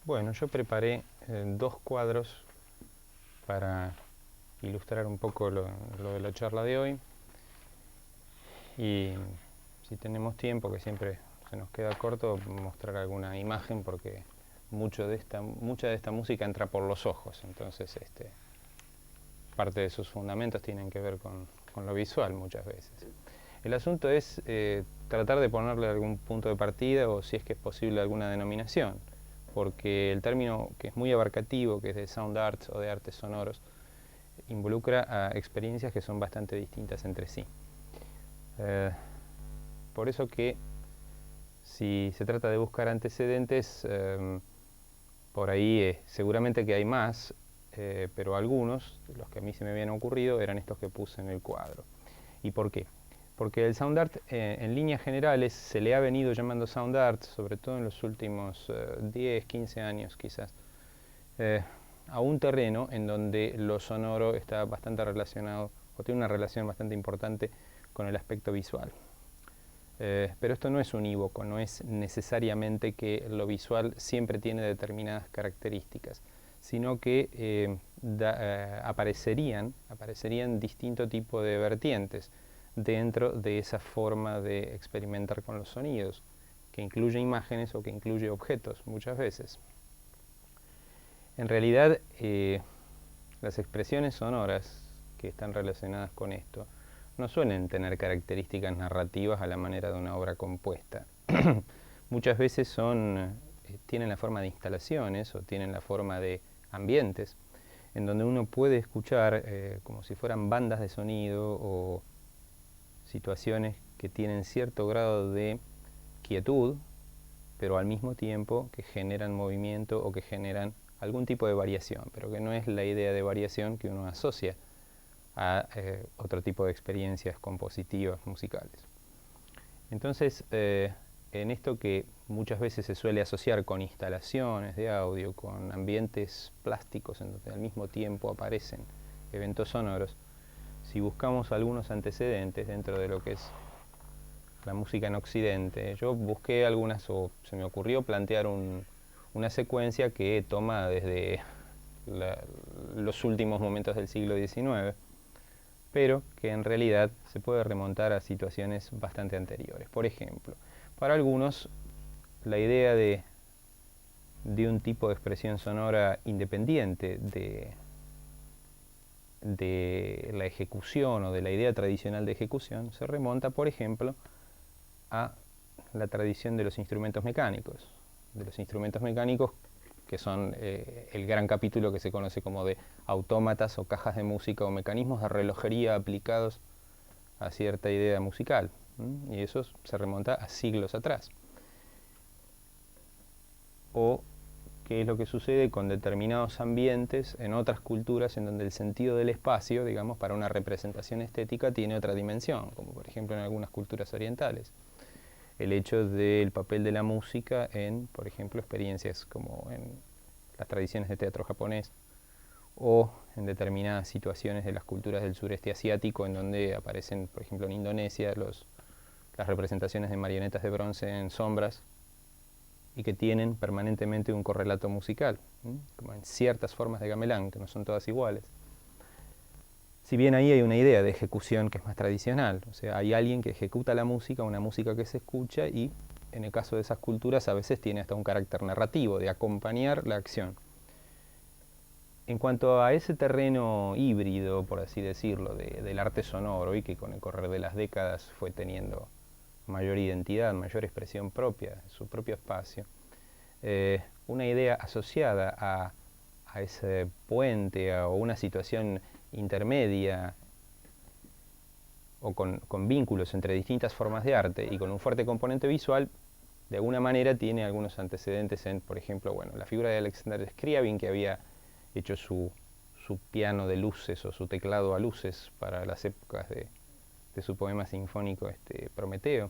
Bueno, yo preparé dos cuadros para ilustrar un poco lo de la charla de hoy. Y si tenemos tiempo, que siempre se nos queda corto, mostrar alguna imagen porque mucha de esta música entra por los ojos. Entonces, parte de sus fundamentos tienen que ver con lo visual muchas veces. El asunto es tratar de ponerle algún punto de partida o, si es que es posible, alguna denominación, porque el término, que es muy abarcativo, que es de sound arts o de artes sonoros, involucra a experiencias que son bastante distintas entre sí. Por eso que, si se trata de buscar antecedentes, por ahí seguramente que hay más, pero algunos, los que a mí se me habían ocurrido, eran estos que puse en el cuadro. ¿Y por qué? Porque el sound art, en líneas generales, se le ha venido llamando sound art, sobre todo en los últimos 10, 15 años quizás, a un terreno en donde lo sonoro está bastante relacionado, o tiene una relación bastante importante con el aspecto visual. Pero esto no es unívoco, no es necesariamente que lo visual siempre tiene determinadas características, sino que aparecerían distinto tipo de vertientes dentro de esa forma de experimentar con los sonidos, que incluye imágenes o que incluye objetos muchas veces. En realidad, las expresiones sonoras que están relacionadas con esto no suelen tener características narrativas a la manera de una obra compuesta. Muchas veces tienen la forma de instalaciones o tienen la forma de ambientes, en donde uno puede escuchar como si fueran bandas de sonido o situaciones que tienen cierto grado de quietud, pero al mismo tiempo que generan movimiento o que generan algún tipo de variación, pero que no es la idea de variación que uno asocia a otro tipo de experiencias compositivas, musicales. Entonces, en esto que muchas veces se suele asociar con instalaciones de audio, con ambientes plásticos en donde al mismo tiempo aparecen eventos sonoros, si buscamos algunos antecedentes dentro de lo que es la música en Occidente, yo busqué algunas, o se me ocurrió plantear una secuencia que toma desde los últimos momentos del siglo XIX, pero que en realidad se puede remontar a situaciones bastante anteriores. Por ejemplo, para algunos, la idea de un tipo de expresión sonora independiente de la ejecución o de la idea tradicional de ejecución se remonta, por ejemplo, a la tradición de los instrumentos mecánicos. Que son el gran capítulo que se conoce como de autómatas o cajas de música o mecanismos de relojería aplicados a cierta idea musical. Y eso se remonta a siglos atrás. O qué es lo que sucede con determinados ambientes en otras culturas en donde el sentido del espacio, digamos, para una representación estética tiene otra dimensión, como por ejemplo en algunas culturas orientales. El hecho del papel de la música en, por ejemplo, experiencias como en las tradiciones de teatro japonés o en determinadas situaciones de las culturas del sureste asiático, en donde aparecen, por ejemplo, en Indonesia, las representaciones de marionetas de bronce en sombras y que tienen permanentemente un correlato musical, como en ciertas formas de gamelán, que no son todas iguales. Si bien ahí hay una idea de ejecución que es más tradicional, o sea, hay alguien que ejecuta la música, una música que se escucha, y en el caso de esas culturas a veces tiene hasta un carácter narrativo, de acompañar la acción. En cuanto a ese terreno híbrido, por así decirlo, del arte sonoro, y que con el correr de las décadas fue teniendo mayor identidad, mayor expresión propia, su propio espacio, una idea asociada a ese puente o una situación intermedia o con vínculos entre distintas formas de arte y con un fuerte componente visual, de alguna manera tiene algunos antecedentes en, por ejemplo, bueno, la figura de Alexander Scriabin, que había hecho su piano de luces o su teclado a luces para las épocas de su poema sinfónico Prometeo,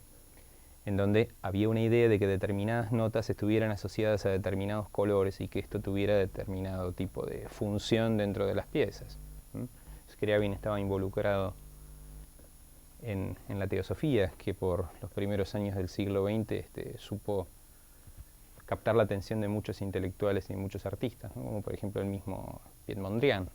en donde había una idea de que determinadas notas estuvieran asociadas a determinados colores y que esto tuviera determinado tipo de función dentro de las piezas. Scriabin estaba involucrado en la teosofía, que por los primeros años del siglo XX supo captar la atención de muchos intelectuales y muchos artistas, ¿no? Como por ejemplo el mismo Piet Mondrian.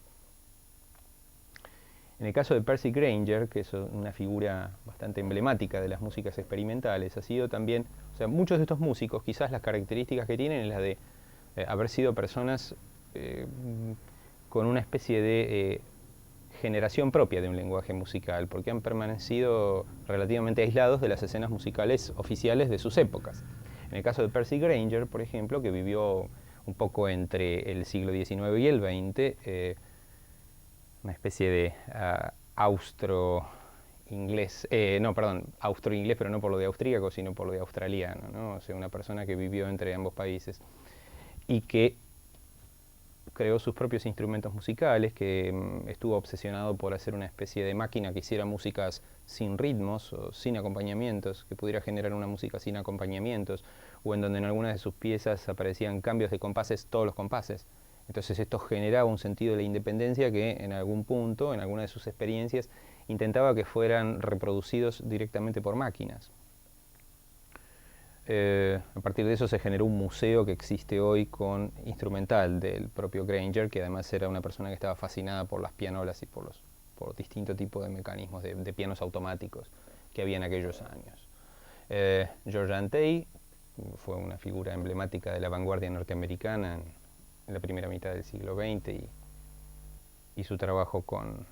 En el caso de Percy Grainger, que es una figura bastante emblemática de las músicas experimentales, ha sido también, o sea, muchos de estos músicos, quizás las características que tienen es la de haber sido personas con una especie de generación propia de un lenguaje musical, porque han permanecido relativamente aislados de las escenas musicales oficiales de sus épocas. En el caso de Percy Grainger, por ejemplo, que vivió un poco entre el siglo XIX y el XX, una especie de austro-inglés, austro-inglés, pero no por lo de austríaco, sino por lo de australiano, ¿no? O sea, una persona que vivió entre ambos países y que creó sus propios instrumentos musicales, que estuvo obsesionado por hacer una especie de máquina que hiciera músicas sin ritmos o sin acompañamientos, que pudiera generar una música sin acompañamientos, o en donde en algunas de sus piezas aparecían cambios de compases, todos los compases. Entonces esto generaba un sentido de la independencia que en algún punto, en alguna de sus experiencias, intentaba que fueran reproducidos directamente por máquinas. A partir de eso se generó un museo que existe hoy con instrumental del propio Grainger, que además era una persona que estaba fascinada por las pianolas y por distintos tipos de mecanismos de pianos automáticos que había en aquellos años. George Antheil fue una figura emblemática de la vanguardia norteamericana en la primera mitad del siglo XX y su trabajo con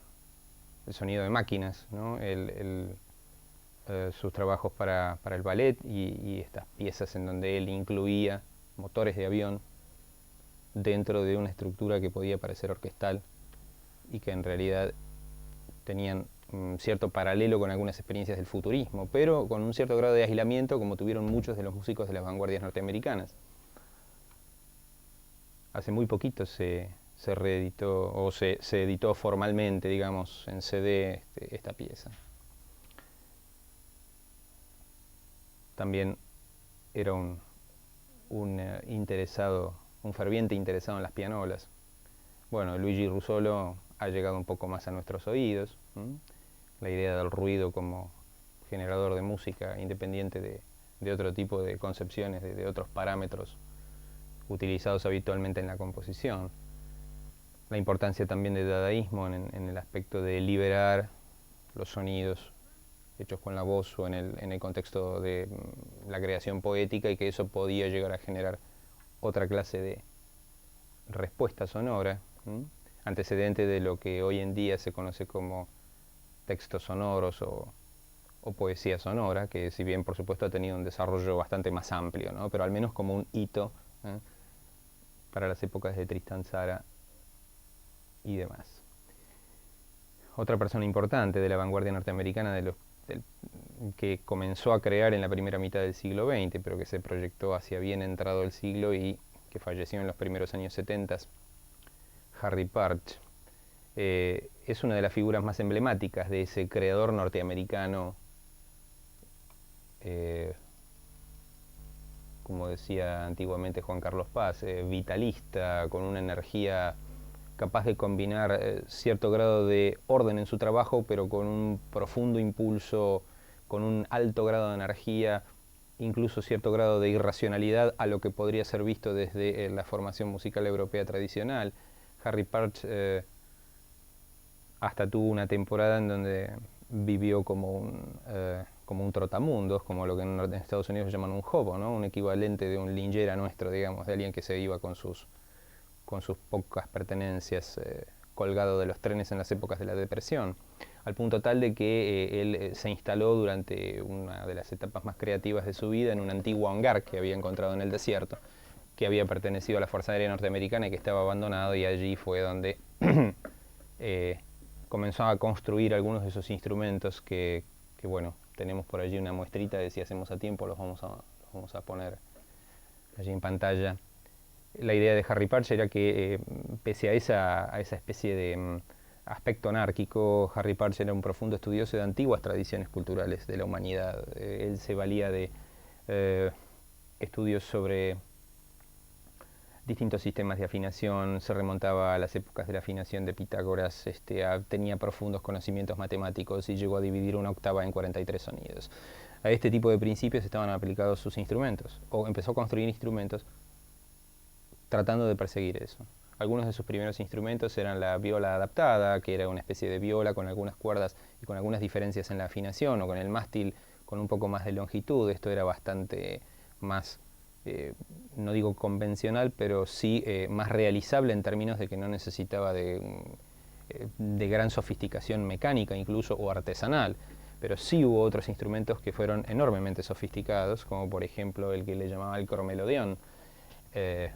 el sonido de máquinas, ¿no? Sus trabajos para el ballet y estas piezas en donde él incluía motores de avión dentro de una estructura que podía parecer orquestal y que en realidad tenían cierto paralelo con algunas experiencias del futurismo, pero con un cierto grado de aislamiento como tuvieron muchos de los músicos de las vanguardias norteamericanas. Hace muy poquito se reeditó o se editó formalmente, digamos, en CD esta pieza. También era un ferviente interesado en las pianolas. Bueno, Luigi Russolo ha llegado un poco más a nuestros oídos. La idea del ruido como generador de música independiente de otro tipo de concepciones, de otros parámetros utilizados habitualmente en la composición. La importancia también del dadaísmo en el aspecto de liberar los sonidos hechos con la voz o en el contexto de la creación poética, y que eso podía llegar a generar otra clase de respuesta sonora, antecedente de lo que hoy en día se conoce como textos sonoros o poesía sonora, que si bien por supuesto ha tenido un desarrollo bastante más amplio, ¿no? Pero al menos como un hito para las épocas de Tristan Tzara y demás. Otra persona importante de la vanguardia norteamericana que comenzó a crear en la primera mitad del siglo XX, pero que se proyectó hacia bien entrado el siglo y que falleció en los primeros años 70, Harry Partch. Es una de las figuras más emblemáticas de ese creador norteamericano, como decía antiguamente Juan Carlos Paz, vitalista, con una energía capaz de combinar cierto grado de orden en su trabajo, pero con un profundo impulso, con un alto grado de energía, incluso cierto grado de irracionalidad a lo que podría ser visto desde la formación musical europea tradicional. Harry Partch hasta tuvo una temporada en donde vivió como un trotamundos, como lo que en Estados Unidos llaman un hobo, ¿no? Un equivalente de un linchera nuestro, digamos, de alguien que se iba con sus pocas pertenencias colgado de los trenes en las épocas de la depresión, al punto tal de que él se instaló durante una de las etapas más creativas de su vida en un antiguo hangar que había encontrado en el desierto, que había pertenecido a la Fuerza Aérea Norteamericana y que estaba abandonado, y allí fue donde comenzó a construir algunos de esos instrumentos que bueno, tenemos por allí una muestrita de si hacemos a tiempo, los vamos a poner allí en pantalla. La idea de Harry Partch era que, pese a esa especie de aspecto anárquico, Harry Partch era un profundo estudioso de antiguas tradiciones culturales de la humanidad. Él se valía de estudios sobre distintos sistemas de afinación, se remontaba a las épocas de la afinación de Pitágoras, tenía profundos conocimientos matemáticos y llegó a dividir una octava en 43 sonidos. a este tipo de principios estaban aplicados sus instrumentos, o empezó a construir instrumentos tratando de perseguir eso. Algunos de sus primeros instrumentos eran la viola adaptada, que era una especie de viola con algunas cuerdas y con algunas diferencias en la afinación, o con el mástil con un poco más de longitud. Esto era bastante más, no digo convencional, pero sí más realizable en términos de que no necesitaba de gran sofisticación mecánica incluso, o artesanal. Pero sí hubo otros instrumentos que fueron enormemente sofisticados, como por ejemplo el que le llamaba el cromelodeón, en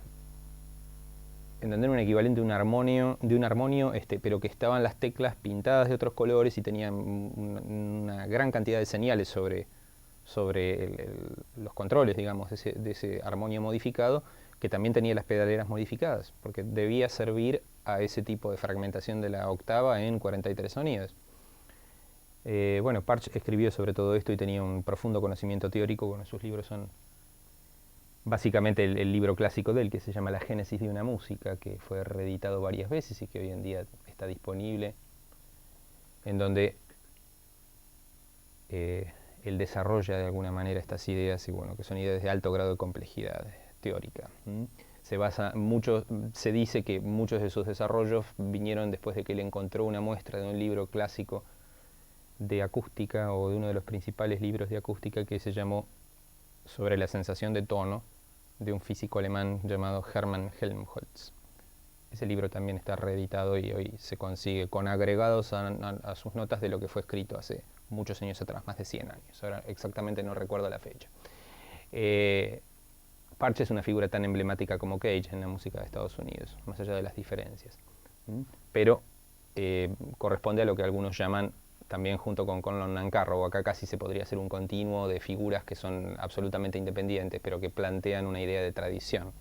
donde era un equivalente de un armonio, pero que estaban las teclas pintadas de otros colores y tenían una gran cantidad de señales sobre los controles, digamos, de ese armonio modificado, que también tenía las pedaleras modificadas, porque debía servir a ese tipo de fragmentación de la octava en 43 sonidos. Bueno, Partch escribió sobre todo esto y tenía un profundo conocimiento teórico. Bueno, sus libros son básicamente el libro clásico de él, que se llama La Génesis de una música, que fue reeditado varias veces y que hoy en día está disponible, en donde él desarrolla de alguna manera estas ideas, y bueno, que son ideas de alto grado de complejidad teórica. Se dice que muchos de sus desarrollos vinieron después de que él encontró una muestra de un libro clásico de acústica, o de uno de los principales libros de acústica, que se llamó Sobre la sensación de tono, de un físico alemán llamado Hermann Helmholtz. Ese libro también está reeditado y hoy se consigue con agregados a sus notas de lo que fue escrito hace muchos años atrás, más de 100 años. Ahora exactamente no recuerdo la fecha. Partch es una figura tan emblemática como Cage en la música de Estados Unidos, más allá de las diferencias. Pero corresponde a lo que algunos llaman, también junto con Conlon Nancarrow, acá casi se podría hacer un continuo de figuras que son absolutamente independientes, pero que plantean una idea de tradición.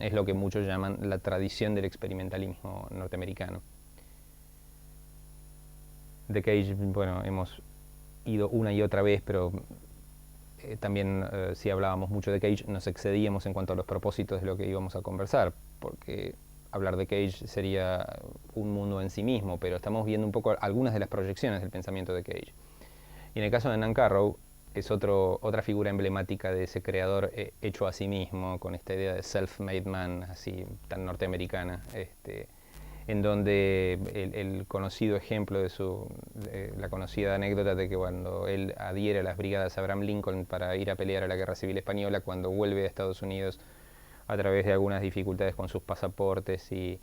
Es lo que muchos llaman la tradición del experimentalismo norteamericano. De Cage, bueno, hemos ido una y otra vez, pero también si hablábamos mucho de Cage nos excedíamos en cuanto a los propósitos de lo que íbamos a conversar, porque hablar de Cage sería un mundo en sí mismo, pero estamos viendo un poco algunas de las proyecciones del pensamiento de Cage. Y en el caso de Nancarrow es otra figura emblemática de ese creador hecho a sí mismo, con esta idea de self-made man, así tan norteamericana, en donde el conocido ejemplo de la conocida anécdota de que cuando él adhiere a las brigadas Abraham Lincoln para ir a pelear a la Guerra Civil Española, cuando vuelve a Estados Unidos a través de algunas dificultades con sus pasaportes y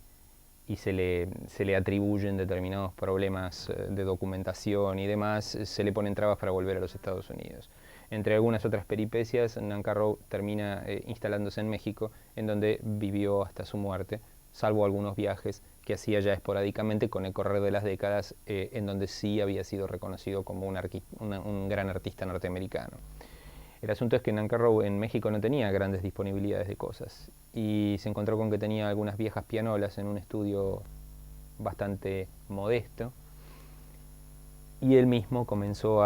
se le atribuyen determinados problemas de documentación y demás, se le ponen trabas para volver a los Estados Unidos. Entre algunas otras peripecias, Nancarrow termina instalándose en México, en donde vivió hasta su muerte, salvo algunos viajes que hacía ya esporádicamente con el correr de las décadas, en donde sí había sido reconocido como un gran artista norteamericano. El asunto es que Nancarrow en México no tenía grandes disponibilidades de cosas y se encontró con que tenía algunas viejas pianolas en un estudio bastante modesto, y él mismo comenzó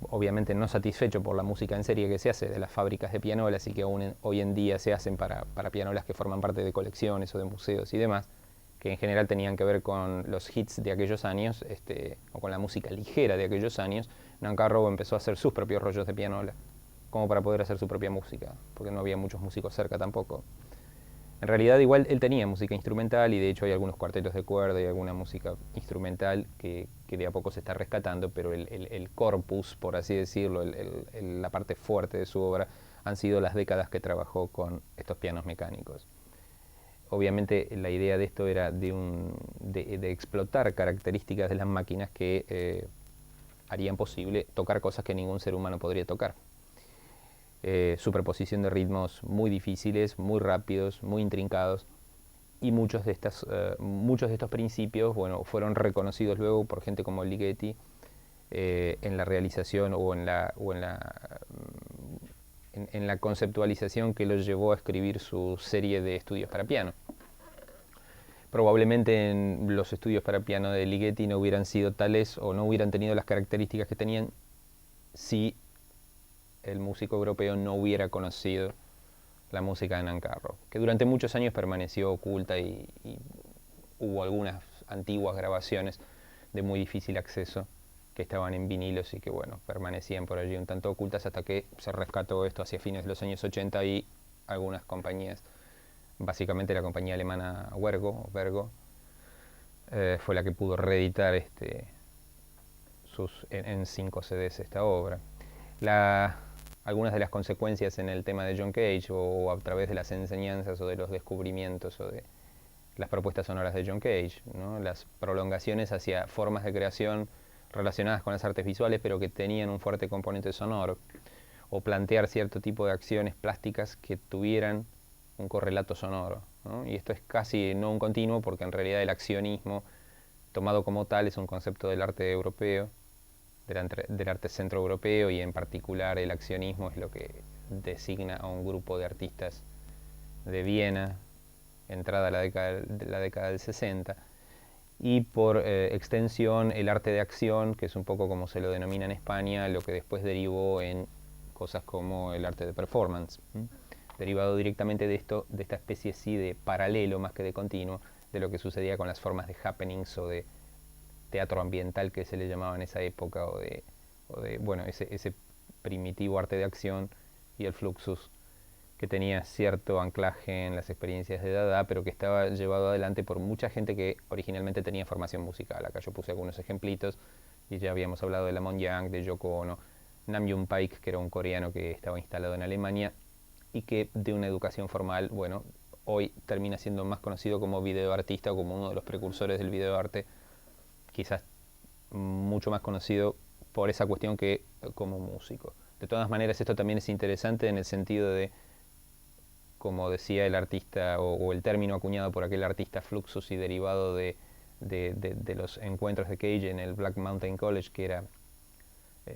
obviamente no satisfecho por la música en serie que se hace de las fábricas de pianolas y que aún hoy en día se hacen para pianolas que forman parte de colecciones o de museos y demás, que en general tenían que ver con los hits de aquellos años, o con la música ligera de aquellos años. Nancarrow empezó a hacer sus propios rollos de pianola, como para poder hacer su propia música, porque no había muchos músicos cerca tampoco. En realidad igual él tenía música instrumental, y de hecho hay algunos cuartetos de cuerda y alguna música instrumental que de a poco se está rescatando, pero el corpus, por así decirlo, la parte fuerte de su obra han sido las décadas que trabajó con estos pianos mecánicos. Obviamente la idea de esto era de explotar características de las máquinas que harían posible tocar cosas que ningún ser humano podría tocar. Superposición de ritmos muy difíciles, muy rápidos, muy intrincados, y muchos de estos principios, bueno, fueron reconocidos luego por gente como Ligeti en la realización o en la conceptualización que los llevó a escribir su serie de estudios para piano. Probablemente los estudios para piano de Ligeti no hubieran sido tales o no hubieran tenido las características que tenían si el músico europeo no hubiera conocido la música de Nancarrow, que durante muchos años permaneció oculta y hubo algunas antiguas grabaciones de muy difícil acceso que estaban en vinilos y que, bueno, permanecían por allí un tanto ocultas hasta que se rescató esto hacia fines de los años 80 y algunas compañías, básicamente la compañía alemana Vergo, fue la que pudo reeditar en 5 CDs esta obra. Algunas de las consecuencias en el tema de John Cage o a través de las enseñanzas o de los descubrimientos o de las propuestas sonoras de John Cage, ¿no? Las prolongaciones hacia formas de creación relacionadas con las artes visuales pero que tenían un fuerte componente sonoro, o plantear cierto tipo de acciones plásticas que tuvieran un correlato sonoro, ¿no? Y esto es casi no un continuo porque en realidad el accionismo tomado como tal es un concepto del arte europeo, del arte centroeuropeo, y en particular el accionismo es lo que designa a un grupo de artistas de Viena, entrada la década del 60, y por extensión el arte de acción, que es un poco como se lo denomina en España, lo que después derivó en cosas como el arte de performance, derivado directamente de esta especie sí de paralelo más que de continuo, de lo que sucedía con las formas de happenings o de teatro ambiental que se le llamaba en esa época, o de bueno, ese primitivo arte de acción y el fluxus que tenía cierto anclaje en las experiencias de Dada, pero que estaba llevado adelante por mucha gente que originalmente tenía formación musical. Acá yo puse algunos ejemplitos y ya habíamos hablado de Lamont Young, de Yoko Ono, Namjoon Paik, que era un coreano que estaba instalado en Alemania y que de una educación formal, bueno, hoy termina siendo más conocido como videoartista o como uno de los precursores del videoarte, quizás mucho más conocido por esa cuestión que como músico. De todas maneras, esto también es interesante en el sentido de, como decía el artista, o el término acuñado por aquel artista Fluxus y derivado de los encuentros de Cage en el Black Mountain College, que era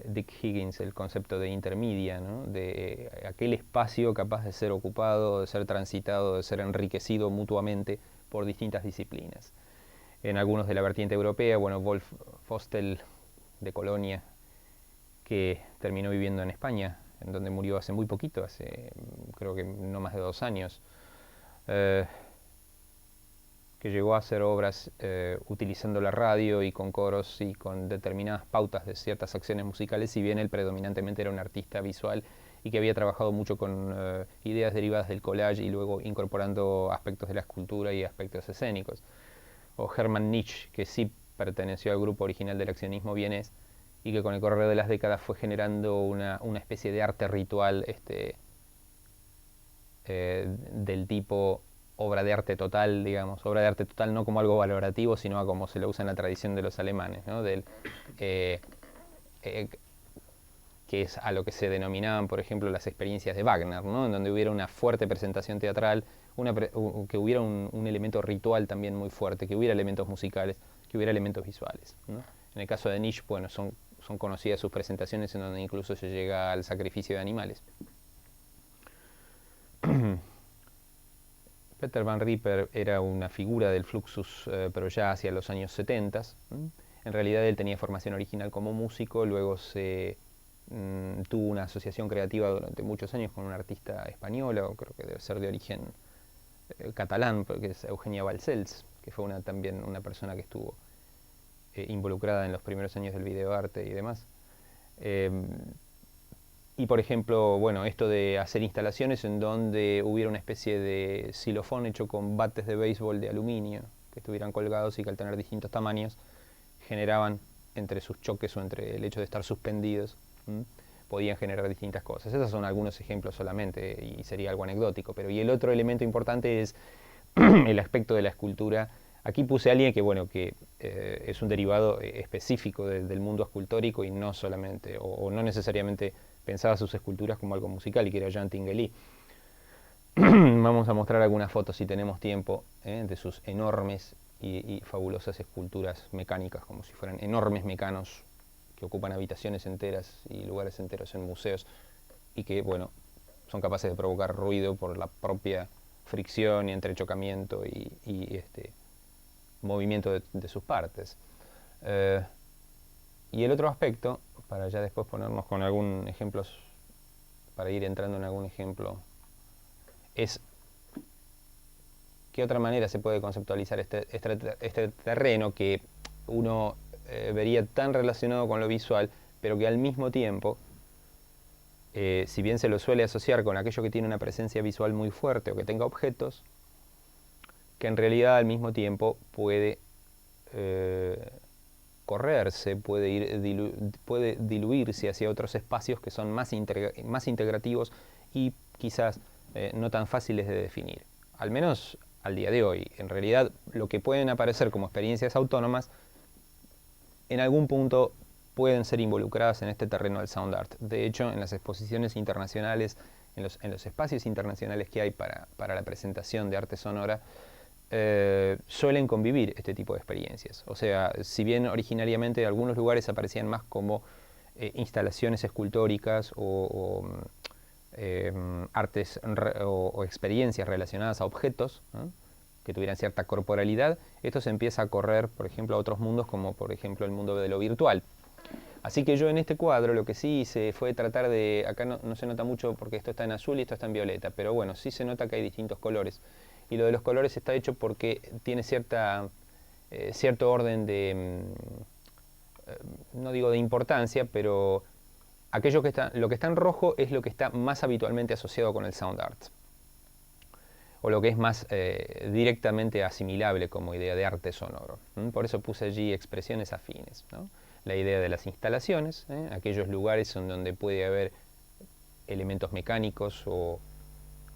Dick Higgins, el concepto de intermedia, ¿no? De aquel espacio capaz de ser ocupado, de ser transitado, de ser enriquecido mutuamente por distintas disciplinas. En algunos de la vertiente europea, bueno, Wolf Fostel de Colonia, que terminó viviendo en España, en donde murió hace muy poquito, hace creo que no más de 2 años, que llegó a hacer obras utilizando la radio y con coros y con determinadas pautas de ciertas acciones musicales, si bien él predominantemente era un artista visual y que había trabajado mucho con ideas derivadas del collage y luego incorporando aspectos de la escultura y aspectos escénicos. O Hermann Nietzsche, que sí perteneció al grupo original del accionismo vienés y que con el correr de las décadas fue generando una especie de arte ritual del tipo obra de arte total, digamos, obra de arte total no como algo valorativo, sino como se lo usa en la tradición de los alemanes, ¿no? Que es a lo que se denominaban, por ejemplo, las experiencias de Wagner, ¿no? En donde hubiera una fuerte presentación teatral, que hubiera un elemento ritual también muy fuerte, que hubiera elementos musicales, que hubiera elementos visuales, ¿no? En el caso de Nietzsche, bueno, son conocidas sus presentaciones en donde incluso se llega al sacrificio de animales. Peter Van Ripper era una figura del Fluxus, pero ya hacia los años 70. En realidad él tenía formación original como músico, luego tuvo una asociación creativa durante muchos años con una artista española, o creo que debe ser de origen catalán, porque es Eugenia Balcells, que fue también una persona que estuvo involucrada en los primeros años del videoarte y demás. Y por ejemplo, bueno, esto de hacer instalaciones en donde hubiera una especie de xilofón hecho con bates de béisbol de aluminio, que estuvieran colgados y que al tener distintos tamaños generaban entre sus choques o entre el hecho de estar suspendidos, podían generar distintas cosas. Esos son algunos ejemplos solamente y sería algo anecdótico. Pero y el otro elemento importante es el aspecto de la escultura. Aquí puse a alguien que, bueno, que es un derivado específico del mundo escultórico y no solamente, o no necesariamente pensaba sus esculturas como algo musical, y que era Jean Tinguely. Vamos a mostrar algunas fotos, si tenemos tiempo, de sus enormes y fabulosas esculturas mecánicas, como si fueran enormes mecanos que ocupan habitaciones enteras y lugares enteros en museos, y que, bueno, son capaces de provocar ruido por la propia fricción y entrechocamiento y movimiento de sus partes. Y el otro aspecto, para ya después ponernos con algún ejemplo, para ir entrando en algún ejemplo, es qué otra manera se puede conceptualizar este terreno que uno vería tan relacionado con lo visual, pero que al mismo tiempo, si bien se lo suele asociar con aquello que tiene una presencia visual muy fuerte o que tenga objetos, que en realidad al mismo tiempo puede correrse, puede diluirse hacia otros espacios que son más integrativos y quizás no tan fáciles de definir. Al menos al día de hoy. En realidad, lo que pueden aparecer como experiencias autónomas, en algún punto pueden ser involucradas en este terreno del sound art. De hecho, en las exposiciones internacionales, en los espacios internacionales que hay para la presentación de arte sonora, suelen convivir este tipo de experiencias. O sea, si bien originariamente en algunos lugares aparecían más como instalaciones escultóricas artes o experiencias relacionadas a objetos, ¿no?, que tuvieran cierta corporalidad, esto se empieza a correr, por ejemplo, a otros mundos, como por ejemplo el mundo de lo virtual. Así que yo en este cuadro lo que sí hice fue tratar de, acá no se nota mucho porque esto está en azul y esto está en violeta, pero bueno, sí se nota que hay distintos colores. Y lo de los colores está hecho porque tiene cierto orden de, no digo de importancia, pero lo que está en rojo es lo que está más habitualmente asociado con el sound art, o lo que es más directamente asimilable como idea de arte sonoro. Por eso puse allí expresiones afines, ¿no? La idea de las instalaciones, aquellos lugares en donde puede haber elementos mecánicos u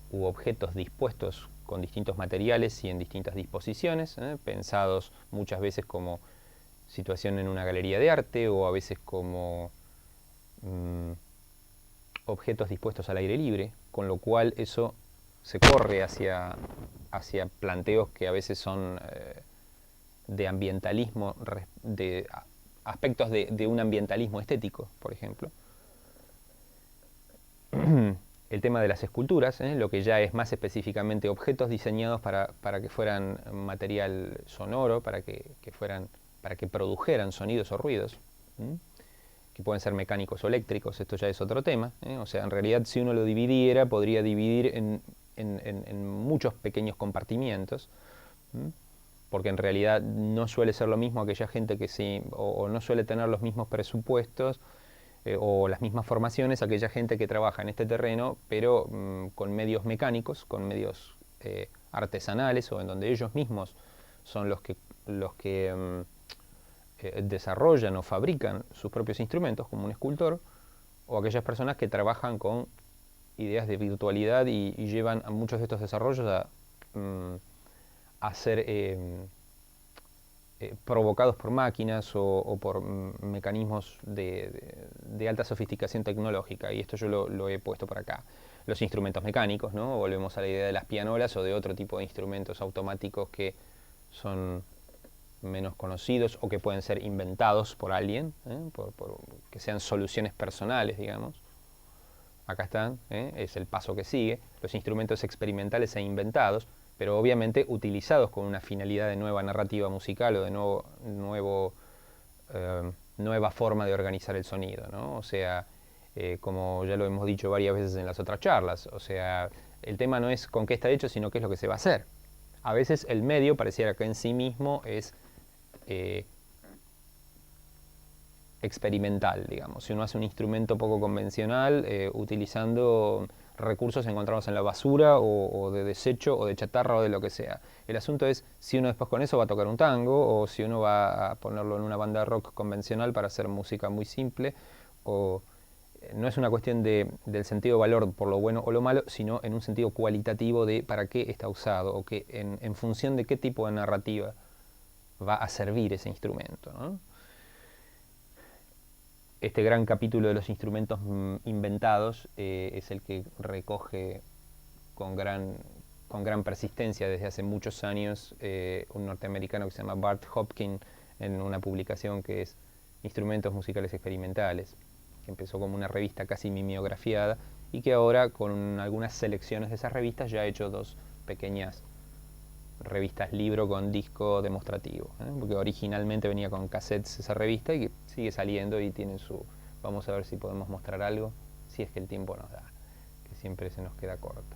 objetos dispuestos con distintos materiales y en distintas disposiciones, pensados muchas veces como situación en una galería de arte o a veces como objetos dispuestos al aire libre, con lo cual eso se corre hacia planteos que a veces son de ambientalismo, de aspectos de un ambientalismo estético, por ejemplo. El tema de las esculturas, lo que ya es más específicamente objetos diseñados para que fueran material sonoro, para que produjeran sonidos o ruidos, que pueden ser mecánicos o eléctricos. Esto ya es otro tema. O sea, en realidad, si uno lo dividiera, podría dividir en muchos pequeños compartimientos, porque en realidad no suele ser lo mismo aquella gente que sí, o no suele tener los mismos presupuestos o las mismas formaciones, aquella gente que trabaja en este terreno, pero con medios mecánicos, con medios artesanales, o en donde ellos mismos son los que desarrollan o fabrican sus propios instrumentos, como un escultor, o aquellas personas que trabajan con ideas de virtualidad y llevan a muchos de estos desarrollos a ser provocados por máquinas o por mecanismos de alta sofisticación tecnológica, y esto yo lo he puesto por acá. Los instrumentos mecánicos, ¿no? Volvemos a la idea de las pianolas o de otro tipo de instrumentos automáticos que son menos conocidos o que pueden ser inventados por alguien, que sean soluciones personales, digamos. Acá están, es el paso que sigue, los instrumentos experimentales e inventados, pero obviamente utilizados con una finalidad de nueva narrativa musical o de nueva forma de organizar el sonido, ¿no? O sea, como ya lo hemos dicho varias veces en las otras charlas, o sea, el tema no es con qué está hecho, sino qué es lo que se va a hacer. A veces el medio pareciera que en sí mismo es experimental, digamos. Si uno hace un instrumento poco convencional, utilizando recursos encontrados en la basura o de desecho o de chatarra o de lo que sea. El asunto es si uno después con eso va a tocar un tango o si uno va a ponerlo en una banda de rock convencional para hacer música muy simple, o no es una cuestión del sentido de valor por lo bueno o lo malo, sino en un sentido cualitativo de para qué está usado o que en función de qué tipo de narrativa va a servir ese instrumento, ¿no? Este gran capítulo de los instrumentos inventados es el que recoge con gran persistencia desde hace muchos años un norteamericano que se llama Bart Hopkin, en una publicación que es Instrumentos Musicales Experimentales, que empezó como una revista casi mimeografiada y que ahora con algunas selecciones de esas revistas ya ha hecho dos pequeñas revistas libro con disco demostrativo, porque originalmente venía con cassettes esa revista y que sigue saliendo y tiene su... Vamos a ver si podemos mostrar algo, si es que el tiempo nos da, que siempre se nos queda corto.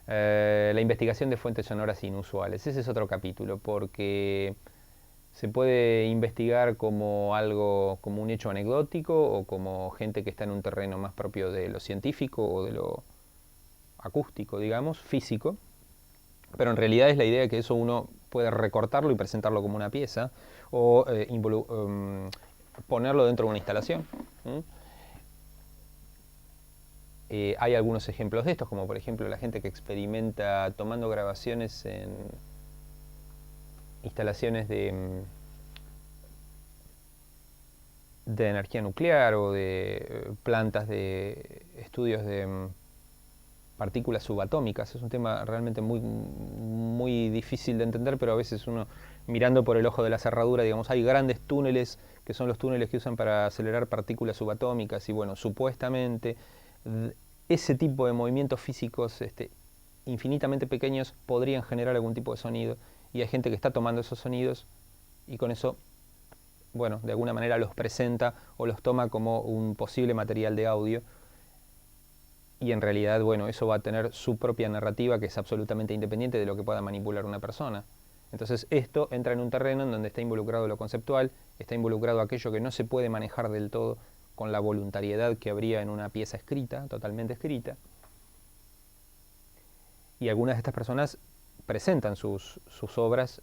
La investigación de fuentes sonoras inusuales, ese es otro capítulo, porque se puede investigar como algo, como un hecho anecdótico o como gente que está en un terreno más propio de lo científico o de lo acústico, digamos, físico, pero en realidad es la idea de que eso uno puede recortarlo y presentarlo como una pieza o ponerlo dentro de una instalación. Hay algunos ejemplos de estos, como por ejemplo la gente que experimenta tomando grabaciones en instalaciones de energía nuclear o de plantas de estudios de partículas subatómicas. Es un tema realmente muy difícil de entender, pero a veces uno mirando por el ojo de la cerradura, digamos, hay grandes túneles que son los túneles que usan para acelerar partículas subatómicas y bueno, supuestamente ese tipo de movimientos físicos infinitamente pequeños podrían generar algún tipo de sonido y hay gente que está tomando esos sonidos y con eso, bueno, de alguna manera los presenta o los toma como un posible material de audio y en realidad, bueno, eso va a tener su propia narrativa que es absolutamente independiente de lo que pueda manipular una persona. Entonces esto entra en un terreno en donde está involucrado lo conceptual, está involucrado aquello que no se puede manejar del todo con la voluntariedad que habría en una pieza escrita, totalmente escrita. Y algunas de estas personas presentan sus obras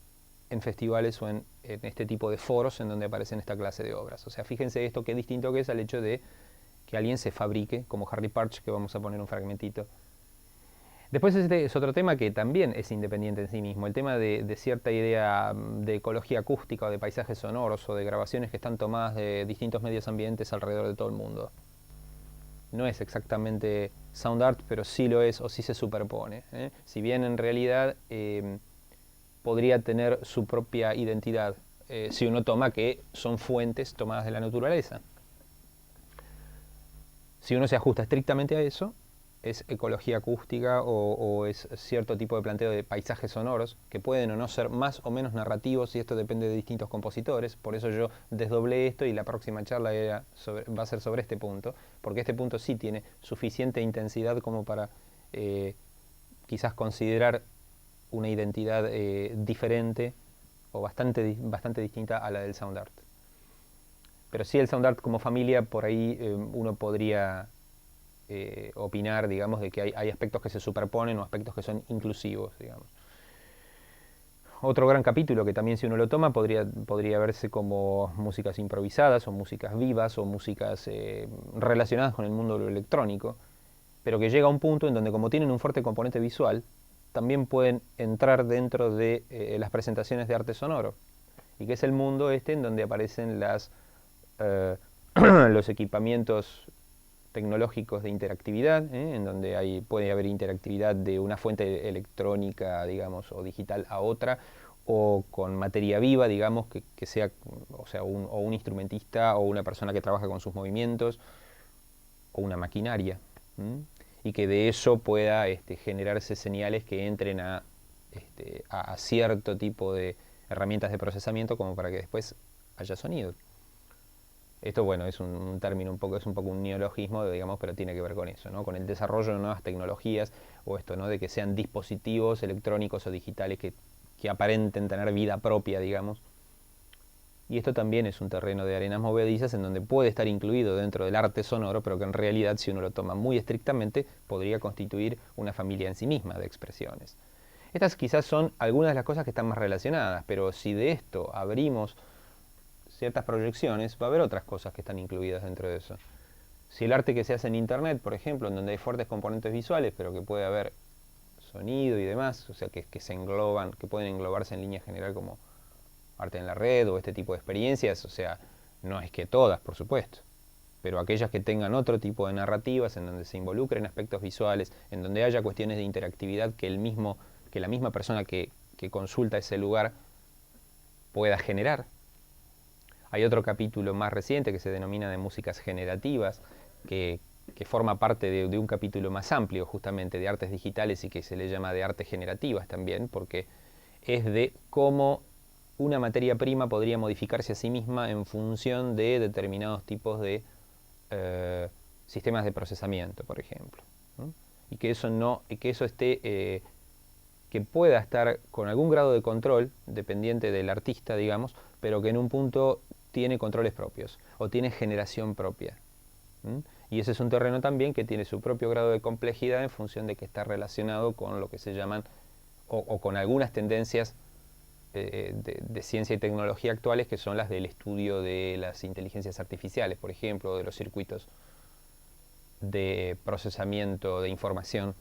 en festivales o en este tipo de foros en donde aparecen esta clase de obras. O sea, fíjense esto qué distinto que es al hecho de que alguien se fabrique, como Harry Partch, que vamos a poner un fragmentito. Después este es otro tema que también es independiente en sí mismo, el tema de cierta idea de ecología acústica o de paisajes sonoros o de grabaciones que están tomadas de distintos medios ambientes alrededor de todo el mundo. No es exactamente sound art, pero sí lo es o sí se superpone. Si bien en realidad podría tener su propia identidad si uno toma que son fuentes tomadas de la naturaleza. Si uno se ajusta estrictamente a eso, es ecología acústica o es cierto tipo de planteo de paisajes sonoros que pueden o no ser más o menos narrativos y esto depende de distintos compositores. Por eso yo desdoblé esto y la próxima charla va a ser sobre este punto, porque este punto sí tiene suficiente intensidad como para quizás considerar una identidad diferente o bastante distinta a la del sound art. Pero sí el sound art como familia, por ahí uno podría opinar, digamos, de que hay aspectos que se superponen o aspectos que son inclusivos, digamos. Otro gran capítulo que también si uno lo toma podría verse como músicas improvisadas o músicas vivas o músicas relacionadas con el mundo de lo electrónico, pero que llega a un punto en donde como tienen un fuerte componente visual, también pueden entrar dentro de las presentaciones de arte sonoro, y que es el mundo en donde aparecen los equipamientos tecnológicos de interactividad, en donde puede haber interactividad de una fuente electrónica, digamos, o digital a otra, o con materia viva, digamos, que sea, o sea, un instrumentista o una persona que trabaja con sus movimientos, o una maquinaria, y que de eso pueda generarse señales que entren a cierto tipo de herramientas de procesamiento como para que después haya sonido. Esto, bueno, es un término es un poco un neologismo, digamos, pero tiene que ver con eso, ¿no? Con el desarrollo de nuevas tecnologías o esto, ¿no? De que sean dispositivos electrónicos o digitales que aparenten tener vida propia, digamos. Y esto también es un terreno de arenas movedizas en donde puede estar incluido dentro del arte sonoro, pero que en realidad, si uno lo toma muy estrictamente, podría constituir una familia en sí misma de expresiones. Estas quizás son algunas de las cosas que están más relacionadas, pero si de esto abrimos ciertas proyecciones, va a haber otras cosas que están incluidas dentro de eso. Si el arte que se hace en internet, por ejemplo, en donde hay fuertes componentes visuales, pero que puede haber sonido y demás, o sea, que se engloban, que pueden englobarse en línea general como arte en la red o este tipo de experiencias, o sea, no es que todas, por supuesto, pero aquellas que tengan otro tipo de narrativas en donde se involucren aspectos visuales, en donde haya cuestiones de interactividad que la misma persona que consulta ese lugar pueda generar. Hay otro capítulo más reciente que se denomina de músicas generativas, que forma parte de un capítulo más amplio justamente de artes digitales y que se le llama de artes generativas también, porque es de cómo una materia prima podría modificarse a sí misma en función de determinados tipos de sistemas de procesamiento, por ejemplo, ¿no? Y que eso que pueda estar con algún grado de control, dependiente del artista, digamos, pero que en un punto tiene controles propios o tiene generación propia. Y ese es un terreno también que tiene su propio grado de complejidad en función de que está relacionado con lo que se llaman, o con algunas tendencias de ciencia y tecnología actuales, que son las del estudio de las inteligencias artificiales, por ejemplo, de los circuitos de procesamiento de información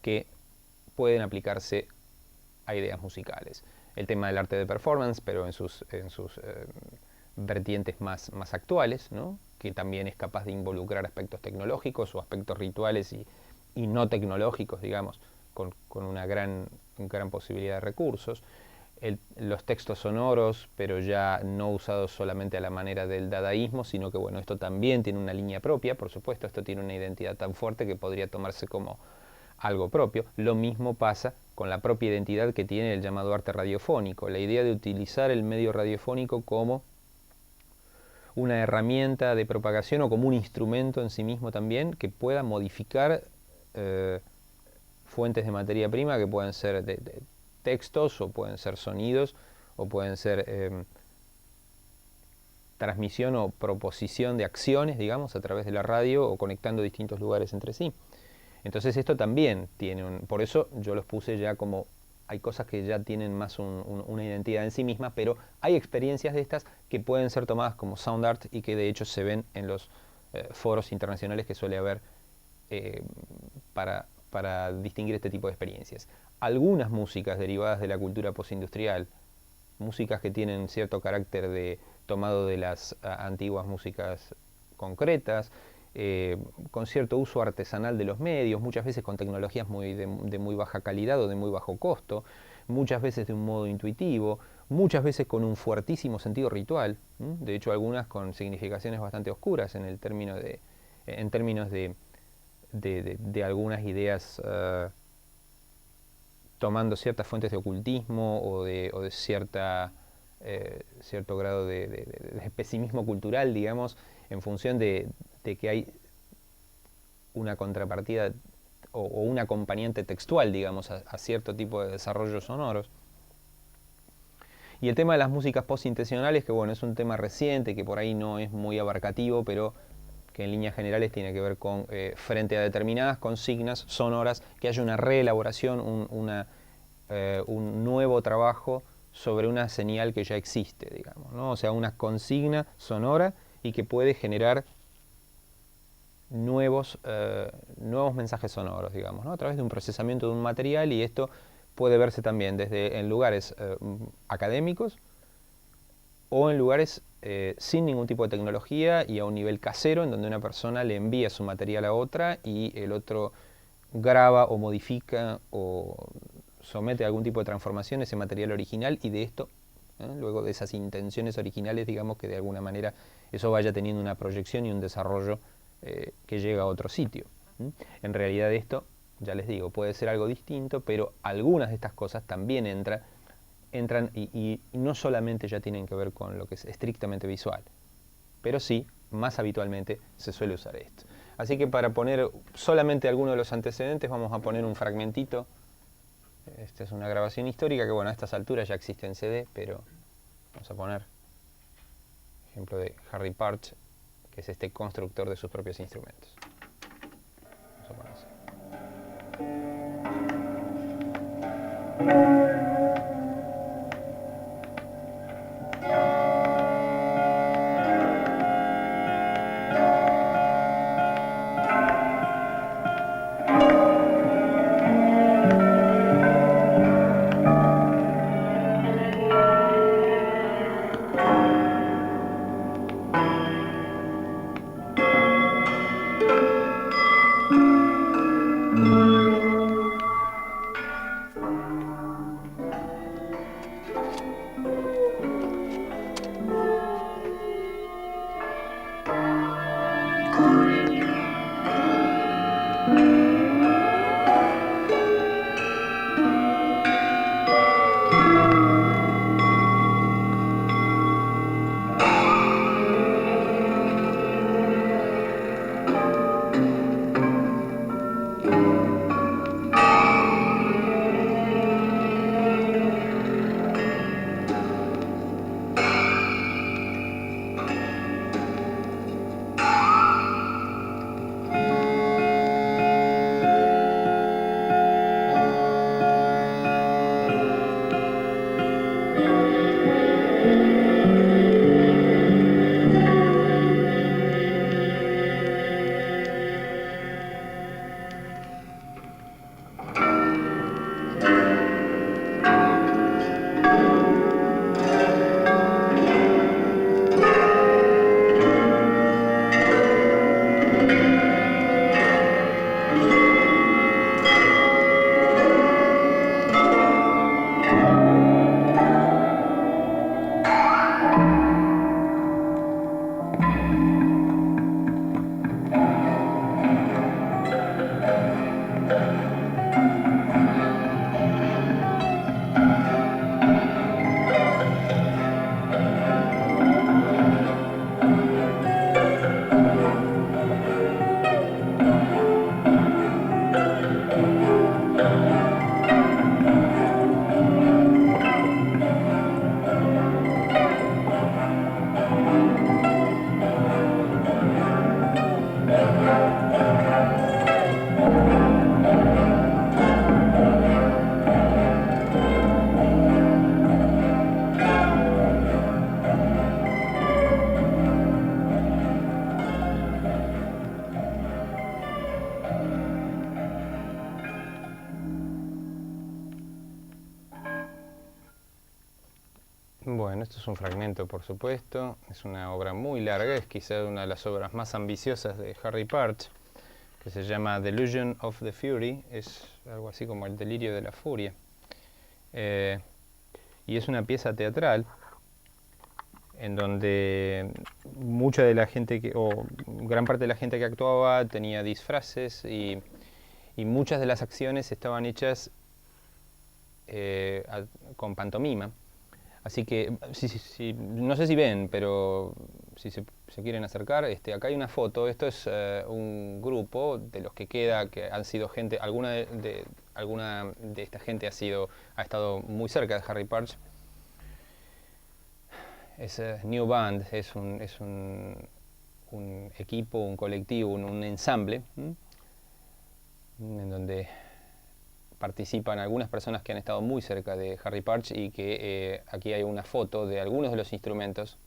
que pueden aplicarse a ideas musicales. El tema del arte de performance, pero en sus vertientes más actuales, ¿no? Que también es capaz de involucrar aspectos tecnológicos o aspectos rituales y no tecnológicos, digamos, con una gran posibilidad de recursos. Los textos sonoros, pero ya no usados solamente a la manera del dadaísmo, sino que bueno, esto también tiene una línea propia, por supuesto, esto tiene una identidad tan fuerte que podría tomarse como algo propio. Lo mismo pasa con la propia identidad que tiene el llamado arte radiofónico, la idea de utilizar el medio radiofónico como una herramienta de propagación o como un instrumento en sí mismo también que pueda modificar fuentes de materia prima que pueden ser de textos o pueden ser sonidos o pueden ser transmisión o proposición de acciones, digamos, a través de la radio o conectando distintos lugares entre sí. Entonces esto también tiene por eso yo los puse ya como, hay cosas que ya tienen más una identidad en sí misma, pero hay experiencias de estas que pueden ser tomadas como sound art y que de hecho se ven en los foros internacionales que suele haber para distinguir este tipo de experiencias. Algunas músicas derivadas de la cultura postindustrial, músicas que tienen cierto carácter de tomado de las antiguas músicas concretas, con cierto uso artesanal de los medios, muchas veces con tecnologías de muy baja calidad o de muy bajo costo, muchas veces de un modo intuitivo, muchas veces con un fuertísimo sentido ritual, de hecho algunas con significaciones bastante oscuras en términos de algunas ideas tomando ciertas fuentes de ocultismo o de cierto grado de pesimismo cultural, digamos, en función de que hay una contrapartida o un acompañante textual, digamos, a cierto tipo de desarrollos sonoros. Y el tema de las músicas postintencionales, que bueno, es un tema reciente, que por ahí no es muy abarcativo, pero que en líneas generales tiene que ver con, frente a determinadas consignas sonoras, que haya una reelaboración, un nuevo trabajo sobre una señal que ya existe, digamos, ¿no? O sea, una consigna sonora y que puede generar nuevos mensajes sonoros, digamos, ¿no? A través de un procesamiento de un material, y esto puede verse también desde en lugares académicos o en lugares sin ningún tipo de tecnología y a un nivel casero, en donde una persona le envía su material a otra y el otro graba o modifica o somete a algún tipo de transformación ese material original, y de esto, luego de esas intenciones originales, digamos que de alguna manera eso vaya teniendo una proyección y un desarrollo que llega a otro sitio. En realidad esto, ya les digo, puede ser algo distinto, pero algunas de estas cosas también entran y no solamente ya tienen que ver con lo que es estrictamente visual, pero sí, más habitualmente se suele usar esto. Así que para poner solamente algunos de los antecedentes, vamos a poner un fragmentito. Esta es una grabación histórica que, bueno, a estas alturas ya existe en CD, pero vamos a poner ejemplo de Harry Partch, que es este constructor de sus propios instrumentos. Vamos a poner así. un fragmento, por supuesto. Es una obra muy larga, es quizá una de las obras más ambiciosas de Harry Partch, que se llama Delusion of the Fury, es algo así como el delirio de la furia. Y es una pieza teatral en donde mucha de la gente, o gran parte de la gente que actuaba tenía disfraces y muchas de las acciones estaban hechas con pantomima. Así que, no sé si ven, pero si se quieren acercar, acá hay una foto. Esto es un grupo de los que queda, que han sido gente, alguna de esta gente ha estado muy cerca de Harry Partch. Es New Band, es un equipo, un colectivo, un ensamble, en donde participan algunas personas que han estado muy cerca de Harry Partch y que aquí hay una foto de algunos de los instrumentos.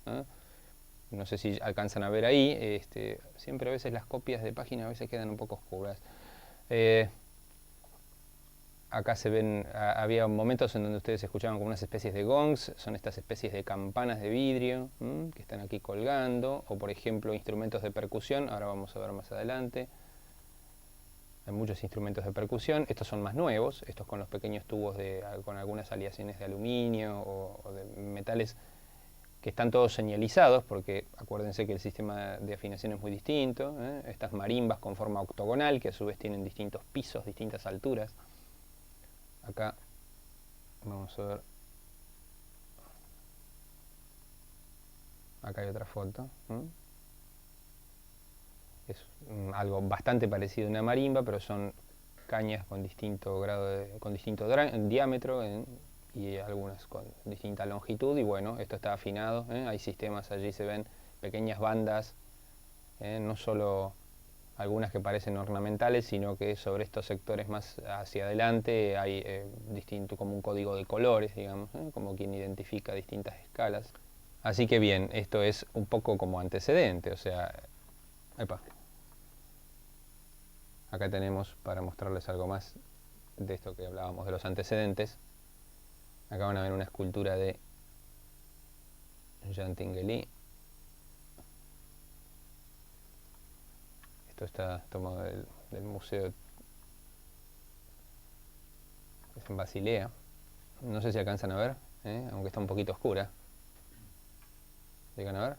No sé si alcanzan a ver ahí. Siempre a veces las copias de página a veces quedan un poco oscuras. Acá se ven, había momentos en donde ustedes escuchaban como unas especies de gongs, son estas especies de campanas de vidrio que están aquí colgando, o por ejemplo instrumentos de percusión, ahora vamos a ver más adelante. Hay muchos instrumentos de percusión, estos son más nuevos, estos con los pequeños tubos con algunas aleaciones de aluminio o de metales que están todos señalizados, porque acuérdense que el sistema de afinación es muy distinto. Estas marimbas con forma octogonal, que a su vez tienen distintos pisos, distintas alturas. Acá vamos a ver, acá hay otra foto. Es algo bastante parecido a una marimba, pero son cañas con distinto grado con distinto diámetro y algunas con distinta longitud. Y bueno, esto está afinado. Hay sistemas, allí se ven pequeñas bandas, no solo algunas que parecen ornamentales, sino que sobre estos sectores más hacia adelante hay distinto, como un código de colores, digamos, como quien identifica distintas escalas. Así que bien, esto es un poco como antecedente, o sea, epa. Acá tenemos, para mostrarles algo más de esto que hablábamos de los antecedentes, acá van a ver una escultura de Jean Tinguely. Esto está tomado del museo, es en Basilea. No sé si alcanzan a ver, aunque está un poquito oscura. ¿Llegan a ver?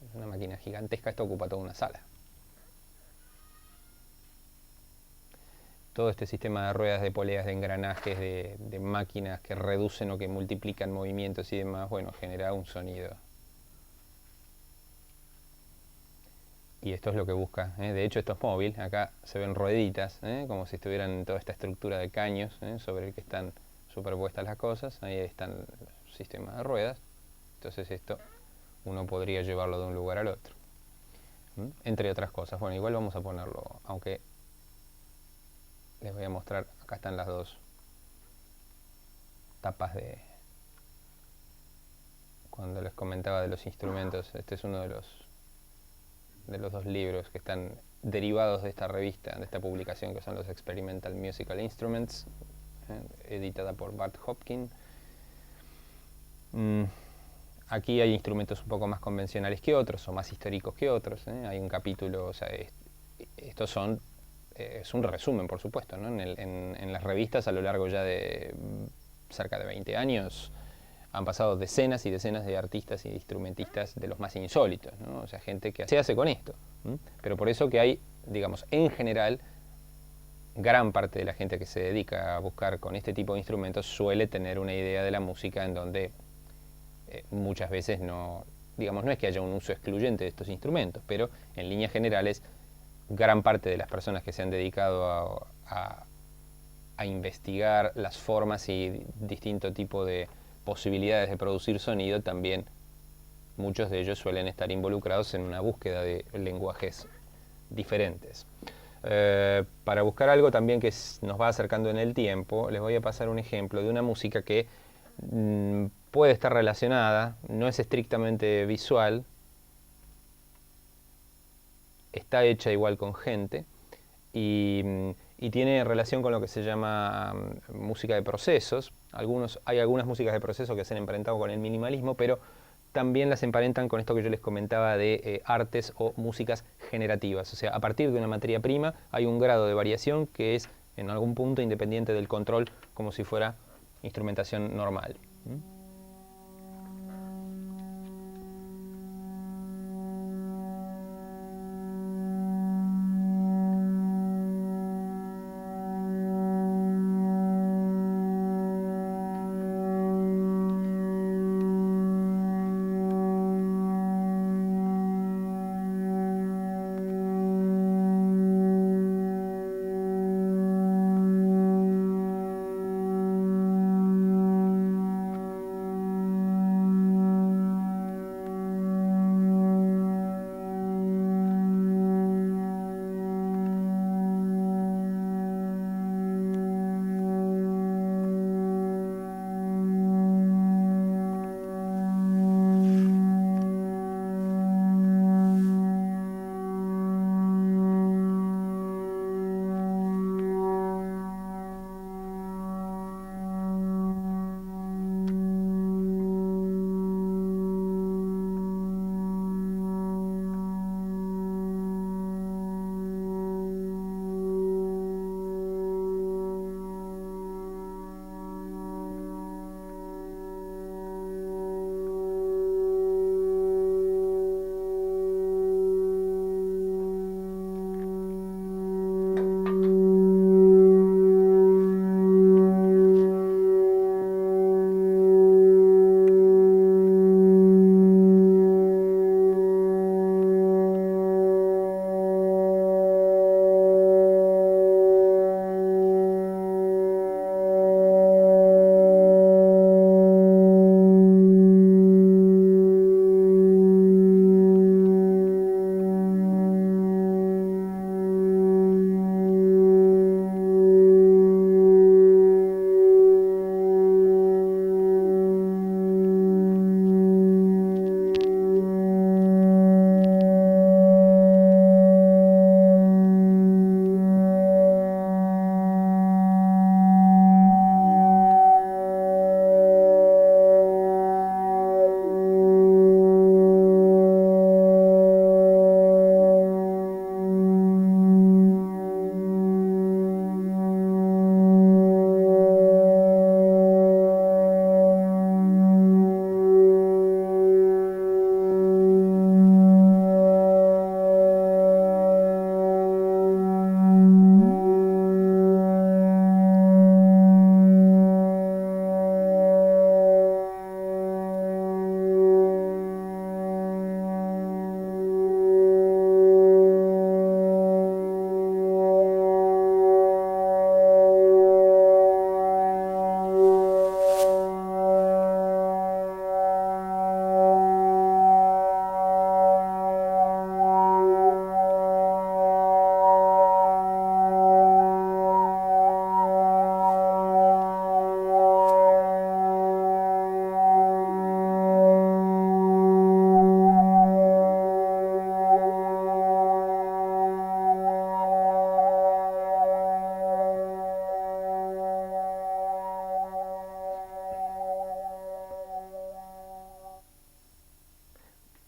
Es una máquina gigantesca, esto ocupa toda una sala. Todo este sistema de ruedas, de poleas, de engranajes, de máquinas que reducen o que multiplican movimientos y demás, bueno, genera un sonido. Y esto es lo que busca. De hecho, esto es móvil. Acá se ven rueditas, como si estuvieran en toda esta estructura de caños sobre el que están superpuestas las cosas. Ahí están los sistemas de ruedas. Entonces esto uno podría llevarlo de un lugar al otro. Entre otras cosas. Bueno, igual vamos a ponerlo, aunque les voy a mostrar. Acá están las dos tapas de... Cuando les comentaba de los instrumentos, este es uno de los dos libros que están derivados de esta revista, de esta publicación, que son los Experimental Musical Instruments, editada por Bart Hopkin. Aquí hay instrumentos un poco más convencionales que otros, o más históricos que otros. Hay un capítulo, o sea, estos son, es un resumen, por supuesto, ¿no? En las revistas a lo largo ya de cerca de 20 años han pasado decenas y decenas de artistas y instrumentistas de los más insólitos, ¿no? O sea, gente que se hace con esto. Pero por eso que hay, digamos, en general, gran parte de la gente que se dedica a buscar con este tipo de instrumentos suele tener una idea de la música en donde muchas veces no, digamos, no es que haya un uso excluyente de estos instrumentos, pero en líneas generales, gran parte de las personas que se han dedicado a investigar las formas y distinto tipo de posibilidades de producir sonido, también muchos de ellos suelen estar involucrados en una búsqueda de lenguajes diferentes. Para buscar algo también que nos va acercando en el tiempo, les voy a pasar un ejemplo de una música que puede estar relacionada, no es estrictamente visual, está hecha igual con gente y y tiene relación con lo que se llama música de procesos. Hay algunas músicas de proceso que se han emparentado con el minimalismo, pero también las emparentan con esto que yo les comentaba de artes o músicas generativas. O sea, a partir de una materia prima hay un grado de variación que es en algún punto independiente del control, como si fuera instrumentación normal.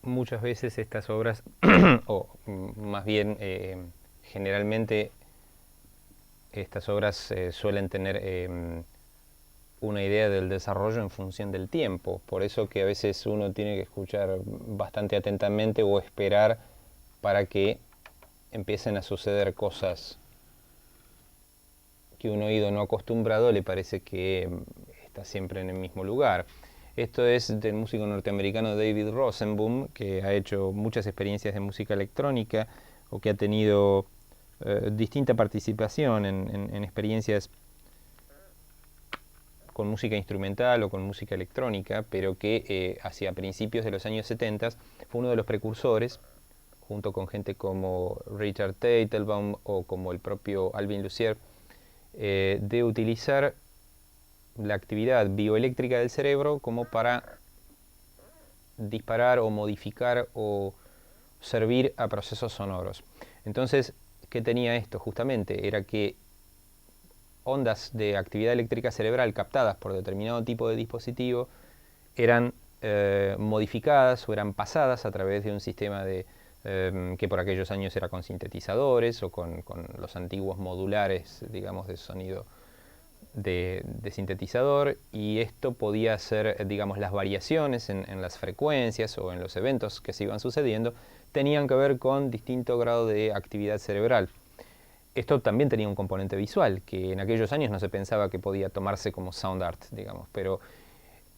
Muchas veces estas obras, o más bien generalmente estas obras suelen tener una idea del desarrollo en función del tiempo. Por eso que a veces uno tiene que escuchar bastante atentamente o esperar para que empiecen a suceder cosas que un oído no acostumbrado le parece que está siempre en el mismo lugar. Esto es del músico norteamericano David Rosenboom, que ha hecho muchas experiencias de música electrónica o que ha tenido distinta participación en experiencias con música instrumental o con música electrónica, pero que hacia principios de los años 70 fue uno de los precursores, junto con gente como Richard Teitelbaum o como el propio Alvin Lucier, de utilizar la actividad bioeléctrica del cerebro como para disparar o modificar o servir a procesos sonoros. Entonces, ¿qué tenía esto? Justamente era que ondas de actividad eléctrica cerebral captadas por determinado tipo de dispositivo eran modificadas o eran pasadas a través de un sistema que por aquellos años era con sintetizadores o con los antiguos modulares, digamos, de sonido de sintetizador, y esto podía ser, digamos, las variaciones en las frecuencias o en los eventos que se iban sucediendo tenían que ver con distinto grado de actividad cerebral. Esto también tenía un componente visual, que en aquellos años no se pensaba que podía tomarse como sound art, digamos,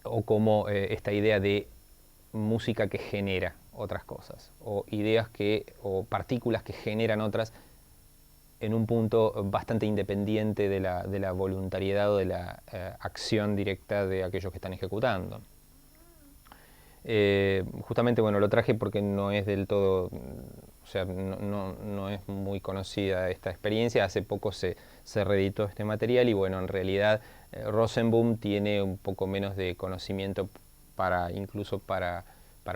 o como esta idea de música que genera otras cosas, o ideas o partículas que generan otras en un punto bastante independiente de la voluntariedad o de la acción directa de aquellos que están ejecutando. Justamente, bueno, lo traje porque no es del todo, o sea, no es muy conocida esta experiencia. Hace poco se reeditó este material y, bueno, en realidad Rosenboom tiene un poco menos de conocimiento incluso para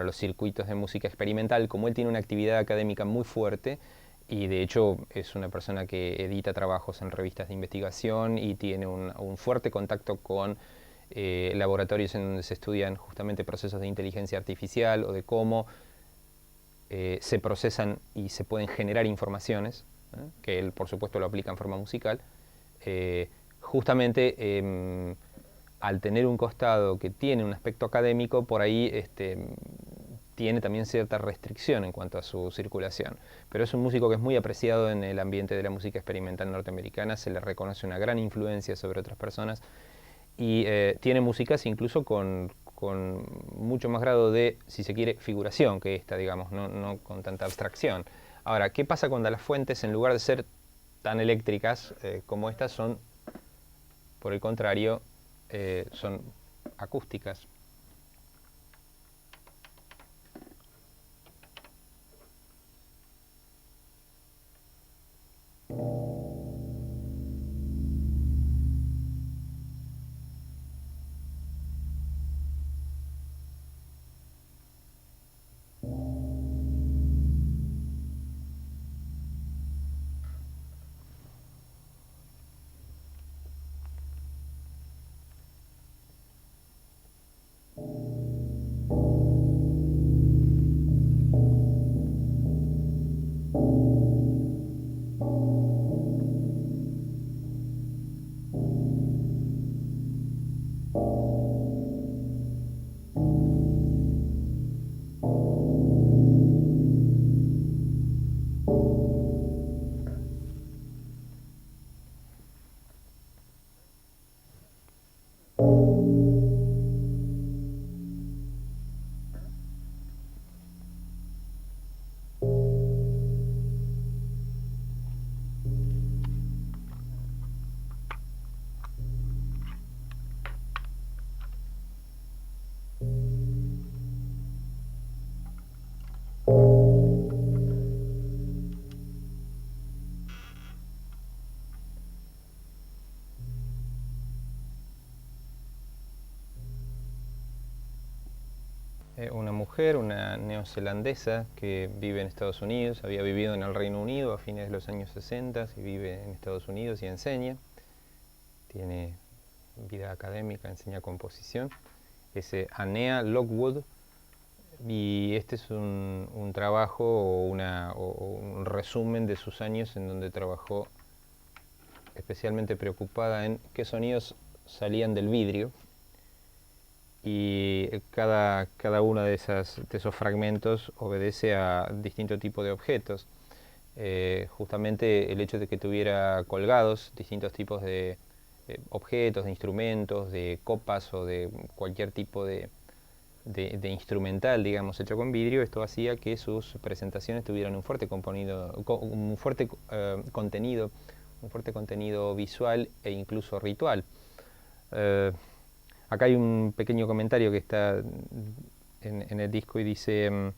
los circuitos de música experimental. Como él tiene una actividad académica muy fuerte y de hecho es una persona que edita trabajos en revistas de investigación y tiene un fuerte contacto con laboratorios en donde se estudian justamente procesos de inteligencia artificial o de cómo se procesan y se pueden generar informaciones, que él por supuesto lo aplica en forma musical, justamente al tener un costado que tiene un aspecto académico, por ahí tiene también cierta restricción en cuanto a su circulación. Pero es un músico que es muy apreciado en el ambiente de la música experimental norteamericana, se le reconoce una gran influencia sobre otras personas y tiene músicas incluso con mucho más grado de, si se quiere, figuración que esta, digamos, no con tanta abstracción. Ahora, ¿qué pasa cuando las fuentes, en lugar de ser tan eléctricas como estas, son, por el contrario, son acústicas? Una mujer, una neozelandesa que vive en Estados Unidos, había vivido en el Reino Unido a fines de los años 60 y vive en Estados Unidos y enseña. Tiene vida académica, enseña composición. Es Anea Lockwood y este es un trabajo o un resumen de sus años en donde trabajó especialmente preocupada en qué sonidos salían del vidrio. Y cada uno de esos fragmentos obedece a distinto tipo de objetos. Justamente el hecho de que tuviera colgados distintos tipos de objetos, de instrumentos, de copas o de cualquier tipo de instrumental, digamos, hecho con vidrio, esto hacía que sus presentaciones tuvieran un fuerte contenido visual e incluso ritual. Acá hay un pequeño comentario que está en el disco y dice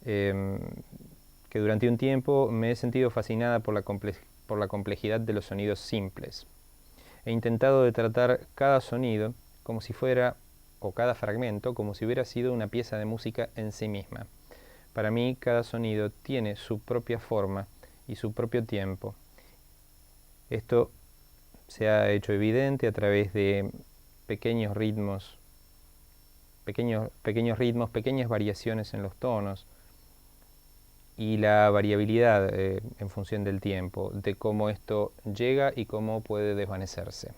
que durante un tiempo me he sentido fascinada por la complejidad de los sonidos simples. He intentado de tratar cada sonido como si fuera, o cada fragmento, como si hubiera sido una pieza de música en sí misma. Para mí, cada sonido tiene su propia forma y su propio tiempo. Esto se ha hecho evidente a través de pequeños ritmos, pequeñas variaciones en los tonos y la variabilidad en función del tiempo, de cómo esto llega y cómo puede desvanecerse.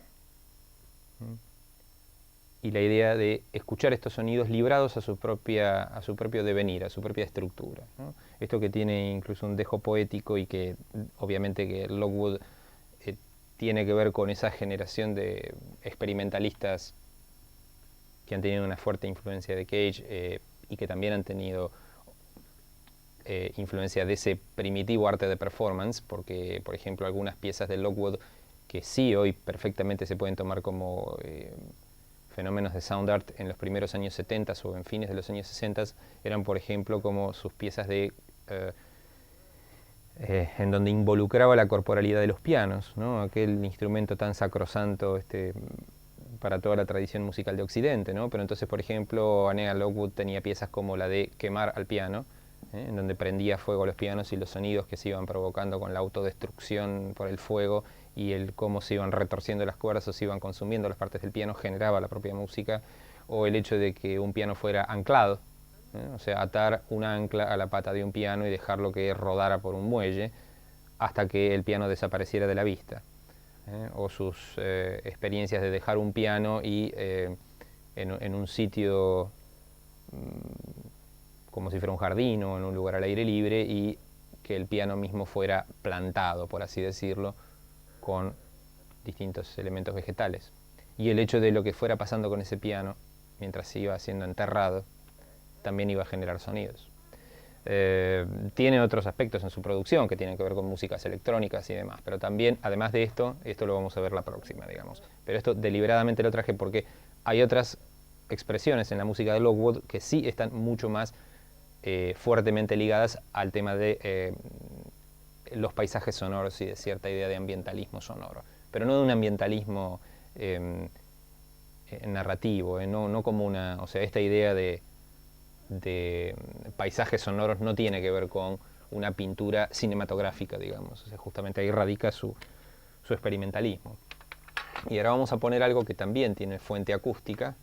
Y la idea de escuchar estos sonidos librados a su propio devenir, a su propia estructura, ¿no? Esto que tiene incluso un dejo poético y que obviamente que Lockwood tiene que ver con esa generación de experimentalistas que han tenido una fuerte influencia de Cage y que también han tenido influencia de ese primitivo arte de performance, porque por ejemplo algunas piezas de Lockwood que sí hoy perfectamente se pueden tomar como fenómenos de sound art en los primeros años 70 o en fines de los años 60 eran por ejemplo como sus piezas de en donde involucraba la corporalidad de los pianos, ¿no? Aquel instrumento tan sacrosanto para toda la tradición musical de Occidente, ¿no? Pero entonces, por ejemplo, Anea Lockwood tenía piezas como la de Quemar al piano, en donde prendía fuego los pianos y los sonidos que se iban provocando con la autodestrucción por el fuego y el cómo se iban retorciendo las cuerdas o se iban consumiendo las partes del piano generaba la propia música, o el hecho de que un piano fuera anclado, o sea, atar un ancla a la pata de un piano y dejarlo que rodara por un muelle hasta que el piano desapareciera de la vista. O sus experiencias de dejar un piano y en un sitio como si fuera un jardín o en un lugar al aire libre y que el piano mismo fuera plantado, por así decirlo, con distintos elementos vegetales. Y el hecho de lo que fuera pasando con ese piano mientras se iba siendo enterrado también iba a generar sonidos. Tiene otros aspectos en su producción que tienen que ver con músicas electrónicas y demás, pero también, además de esto lo vamos a ver la próxima, digamos. Pero esto deliberadamente lo traje porque hay otras expresiones en la música de Lockwood que sí están mucho más fuertemente ligadas al tema de los paisajes sonoros y de cierta idea de ambientalismo sonoro, pero no de un ambientalismo narrativo, no como una, o sea, esta idea de paisajes sonoros no tiene que ver con una pintura cinematográfica, digamos. O sea, justamente ahí radica su experimentalismo. Y ahora vamos a poner algo que también tiene fuente acústica.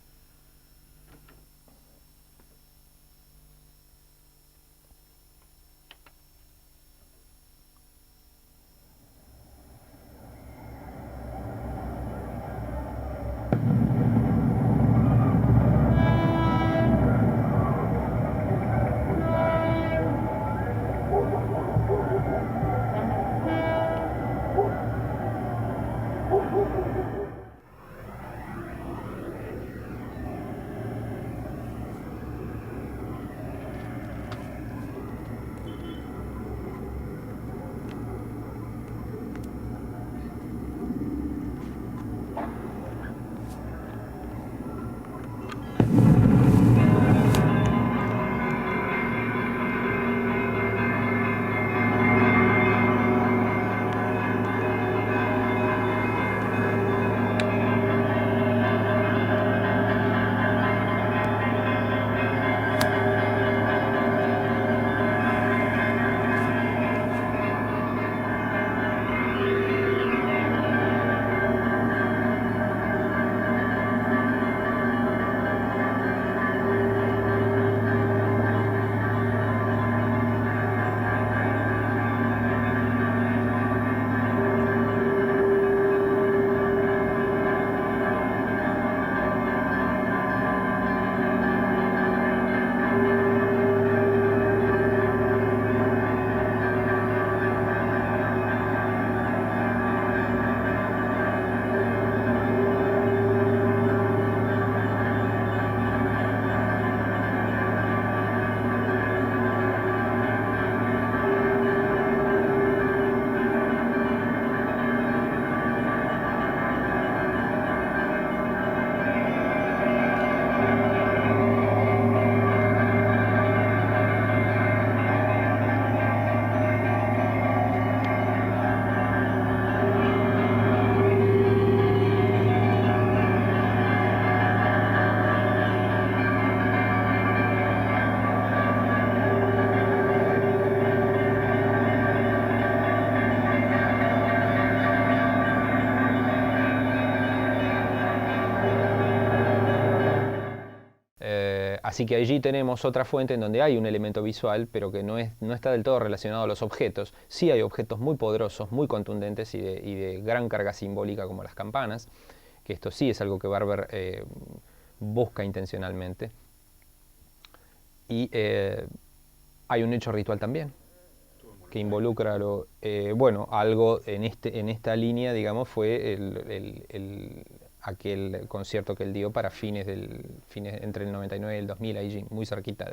Así que allí tenemos otra fuente en donde hay un elemento visual, pero que no está del todo relacionado a los objetos. Sí hay objetos muy poderosos, muy contundentes y de gran carga simbólica como las campanas, que esto sí es algo que Barber busca intencionalmente. Y hay un hecho ritual también, que involucra algo en esta línea, digamos, fue aquel concierto que él dio para fines entre el 99 y el 2000, ahí muy cerquita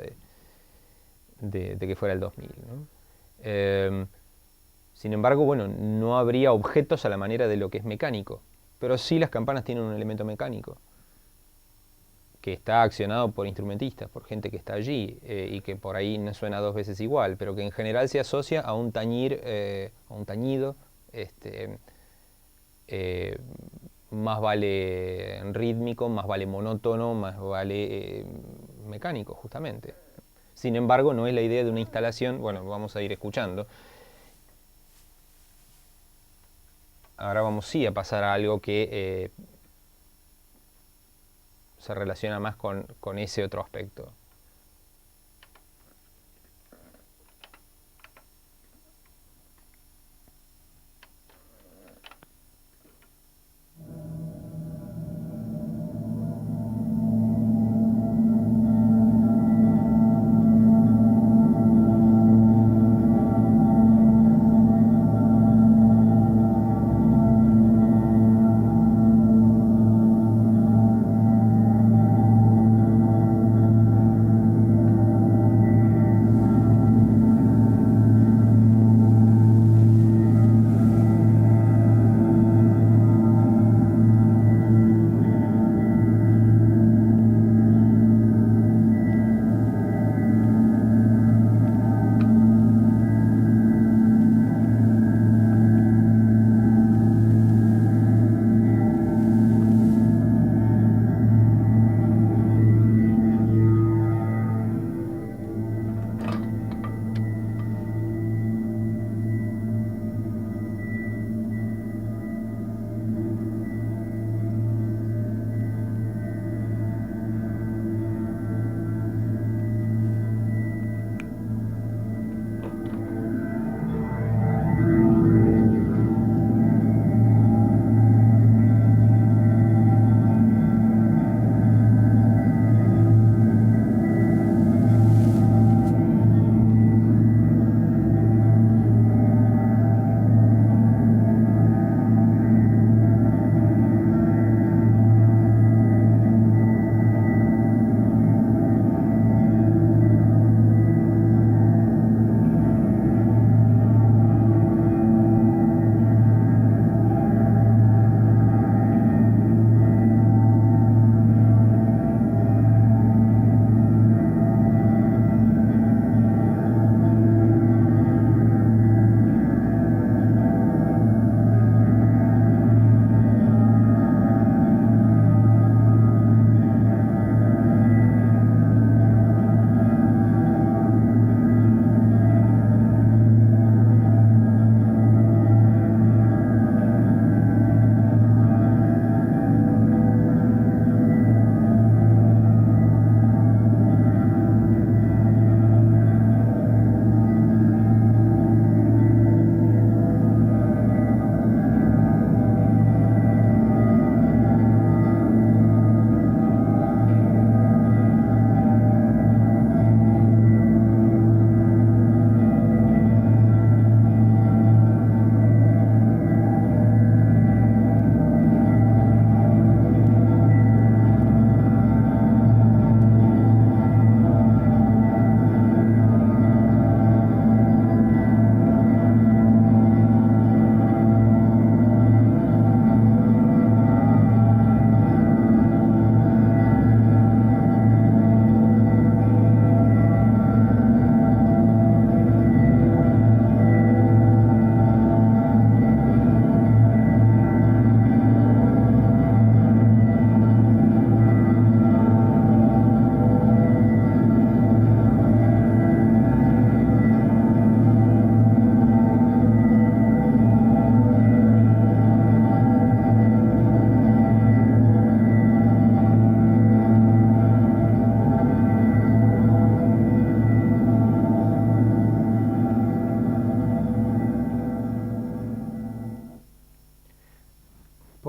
de que fuera el 2000, ¿no? Sin embargo, bueno, no habría objetos a la manera de lo que es mecánico, pero sí las campanas tienen un elemento mecánico que está accionado por instrumentistas, por gente que está allí y que por ahí no suena dos veces igual, pero que en general se asocia a un tañir, a un tañido, más vale rítmico, más vale monótono, más vale mecánico, justamente. Sin embargo, no es la idea de una instalación, bueno, vamos a ir escuchando. Ahora vamos sí a pasar a algo que se relaciona más con ese otro aspecto.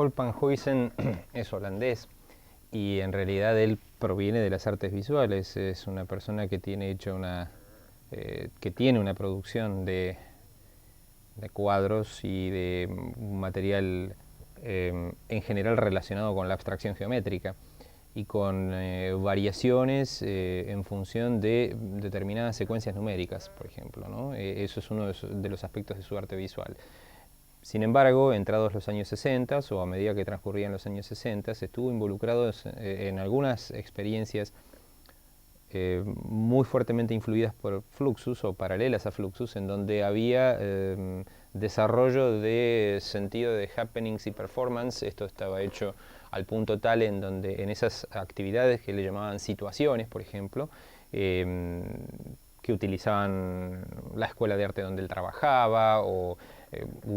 Wolfgang Huysen es holandés y en realidad él proviene de las artes visuales. Es una persona que tiene que tiene una producción de cuadros y de material en general relacionado con la abstracción geométrica y con variaciones en función de determinadas secuencias numéricas, por ejemplo, ¿no? Eso es uno de los aspectos de su arte visual. Sin embargo, entrados los años 60 o a medida que transcurrían los años 60, estuvo involucrado en algunas experiencias muy fuertemente influidas por Fluxus o paralelas a Fluxus, en donde había desarrollo de sentido de happenings y performance. Esto estaba hecho al punto tal en donde en esas actividades que le llamaban situaciones, por ejemplo, que utilizaban la escuela de arte donde él trabajaba u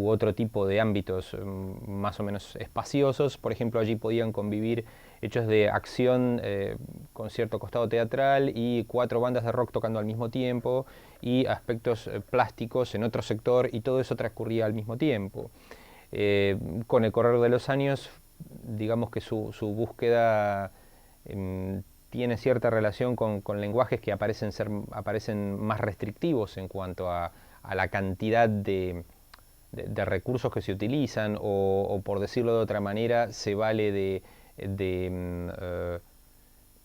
otro tipo de ámbitos más o menos espaciosos. Por ejemplo, allí podían convivir hechos de acción con cierto costado teatral y 4 bandas de rock tocando al mismo tiempo y aspectos plásticos en otro sector, y todo eso transcurría al mismo tiempo. Con el correr de los años, digamos que su búsqueda tiene cierta relación con lenguajes que aparecen más restrictivos en cuanto a la cantidad de recursos que se utilizan, o por decirlo de otra manera, se vale de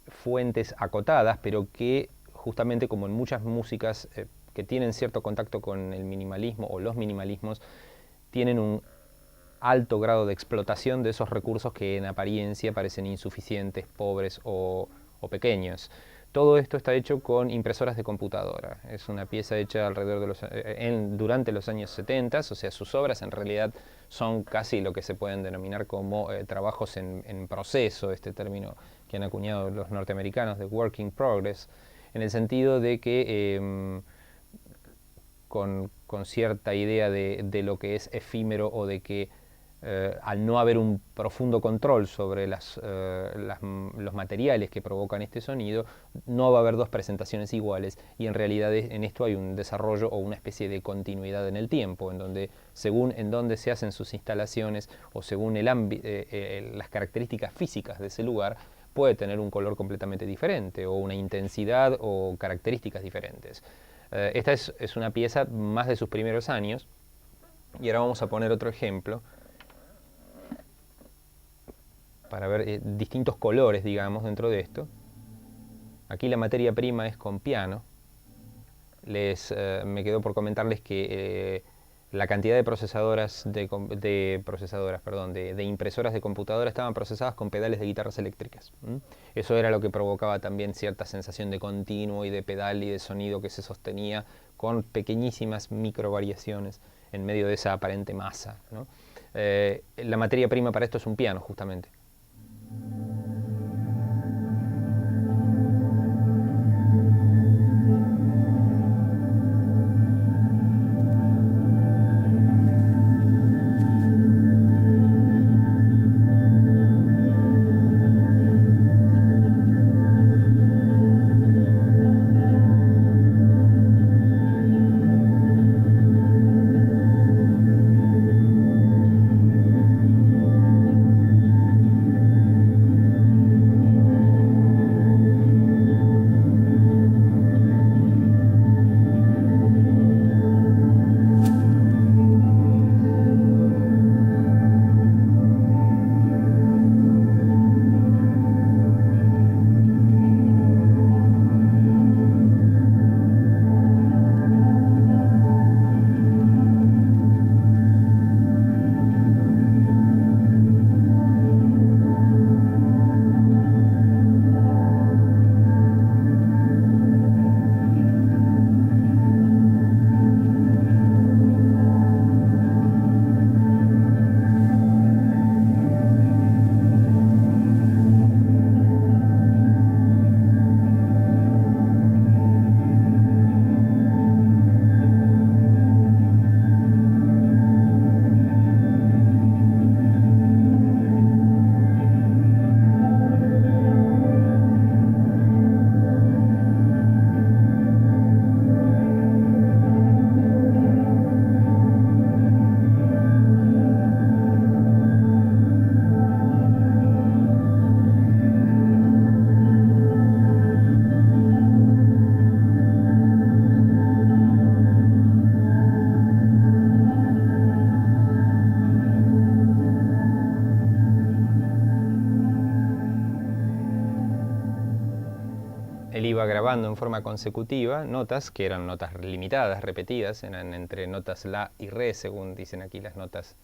fuentes acotadas, pero que justamente, como en muchas músicas que tienen cierto contacto con el minimalismo o los minimalismos, tienen un alto grado de explotación de esos recursos que en apariencia parecen insuficientes, pobres o pequeños. Todo esto está hecho con impresoras de computadora. Es una pieza hecha alrededor de durante los años 70, o sea, sus obras en realidad son casi lo que se pueden denominar como trabajos en proceso, este término que han acuñado los norteamericanos de work in progress, en el sentido de que con cierta idea de lo que es efímero, o de que al no haber un profundo control sobre los materiales que provocan este sonido, no va a haber 2 presentaciones iguales, y en realidad en esto hay un desarrollo o una especie de continuidad en el tiempo, en donde según en dónde se hacen sus instalaciones o según las características físicas de ese lugar, puede tener un color completamente diferente o una intensidad o características diferentes. Esta es una pieza más de sus primeros años, y ahora vamos a poner otro ejemplo para ver distintos colores, digamos, dentro de esto. Aquí la materia prima es con piano. Me quedó por comentarles que la cantidad de procesadoras de impresoras de computadora estaban procesadas con pedales de guitarras eléctricas. Eso era lo que provocaba también cierta sensación de continuo y de pedal y de sonido que se sostenía con pequeñísimas micro variaciones en medio de esa aparente masa, ¿no? La materia prima para esto es un piano, justamente. grabando en forma consecutiva notas que eran notas limitadas, repetidas, eran entre notas la y re, según dicen aquí las notas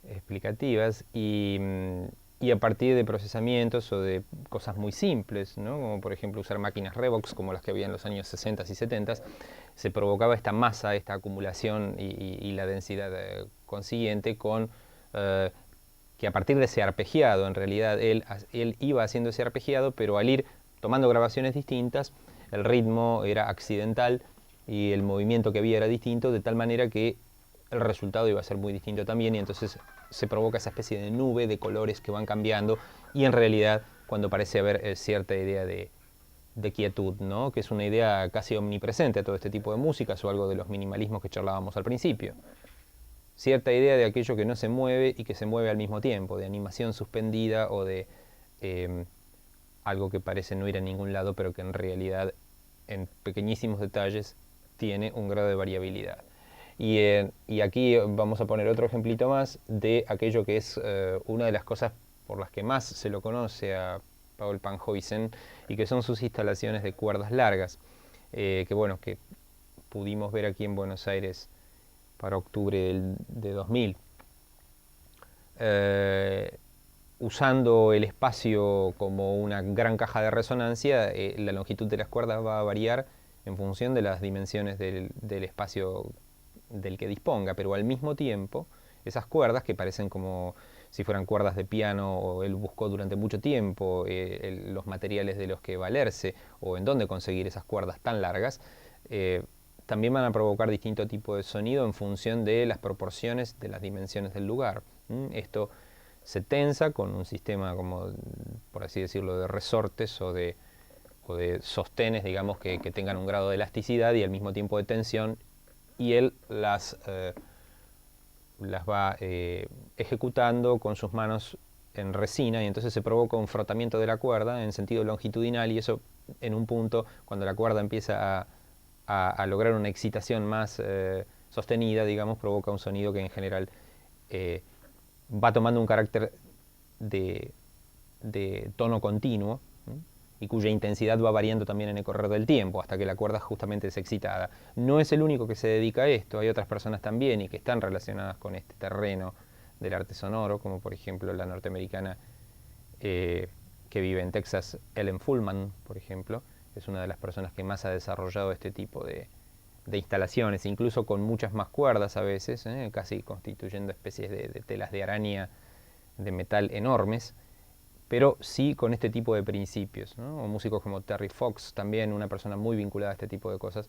explicativas, y a partir de procesamientos o de cosas muy simples, ¿no? Como por ejemplo usar máquinas Revox como las que había en los años 60 y 70, se provocaba esta masa, esta acumulación y la densidad consiguiente con que a partir de ese arpegiado, en realidad él iba haciendo ese arpegiado, pero al ir tomando grabaciones distintas, el ritmo era accidental y el movimiento que había era distinto, de tal manera que el resultado iba a ser muy distinto también, y entonces se provoca esa especie de nube de colores que van cambiando, y en realidad cuando parece haber cierta idea de quietud, ¿no? Que es una idea casi omnipresente a todo este tipo de músicas, o algo de los minimalismos que charlábamos al principio. Cierta idea de aquello que no se mueve y que se mueve al mismo tiempo, de animación suspendida o de algo que parece no ir a ningún lado, pero que en realidad en pequeñísimos detalles tiene un grado de variabilidad. Y aquí vamos a poner otro ejemplito más de aquello que es una de las cosas por las que más se lo conoce a Paul Panhuisen, y que son sus instalaciones de cuerdas largas, que bueno, que pudimos ver aquí en Buenos Aires para octubre de 2000. Usando el espacio como una gran caja de resonancia, la longitud de las cuerdas va a variar en función de las dimensiones del espacio del que disponga, pero al mismo tiempo esas cuerdas, que parecen como si fueran cuerdas de piano, o él buscó durante mucho tiempo los materiales de los que valerse o en dónde conseguir esas cuerdas tan largas, también van a provocar distinto tipo de sonido en función de las proporciones de las dimensiones del lugar. Esto se tensa con un sistema, como por así decirlo, de resortes o de sostenes, digamos, que tengan un grado de elasticidad y al mismo tiempo de tensión, y él las va ejecutando con sus manos en resina, y entonces se provoca un frotamiento de la cuerda en sentido longitudinal, y eso en un punto, cuando la cuerda empieza a lograr una excitación más sostenida, digamos, provoca un sonido que en general va tomando un carácter de tono continuo, y cuya intensidad va variando también en el correr del tiempo hasta que la cuerda justamente es excitada. No es el único que se dedica a esto, hay otras personas también y que están relacionadas con este terreno del arte sonoro, como por ejemplo la norteamericana que vive en Texas, Ellen Fullman, por ejemplo, es una de las personas que más ha desarrollado este tipo de instalaciones, incluso con muchas más cuerdas a veces, casi constituyendo especies de telas de araña de metal enormes, pero sí con este tipo de principios, ¿no? O músicos como Terry Fox, también una persona muy vinculada a este tipo de cosas,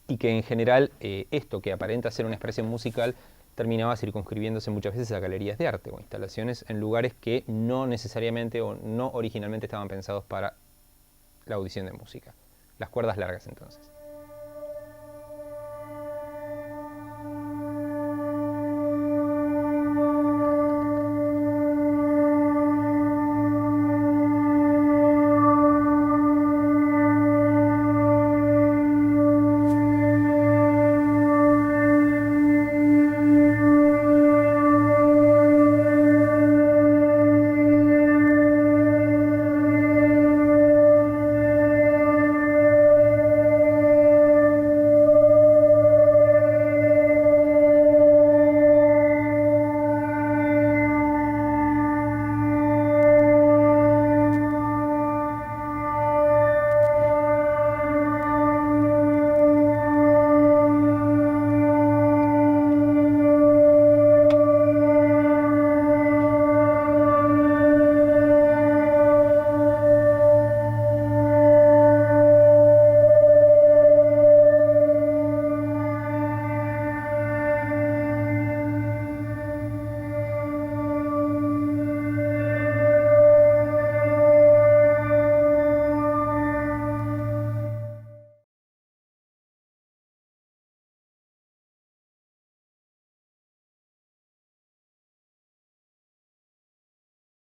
y que en general esto que aparenta ser una expresión musical terminaba circunscribiéndose muchas veces a galerías de arte o instalaciones en lugares que no necesariamente o no originalmente estaban pensados para la audición de música. Las cuerdas largas, entonces.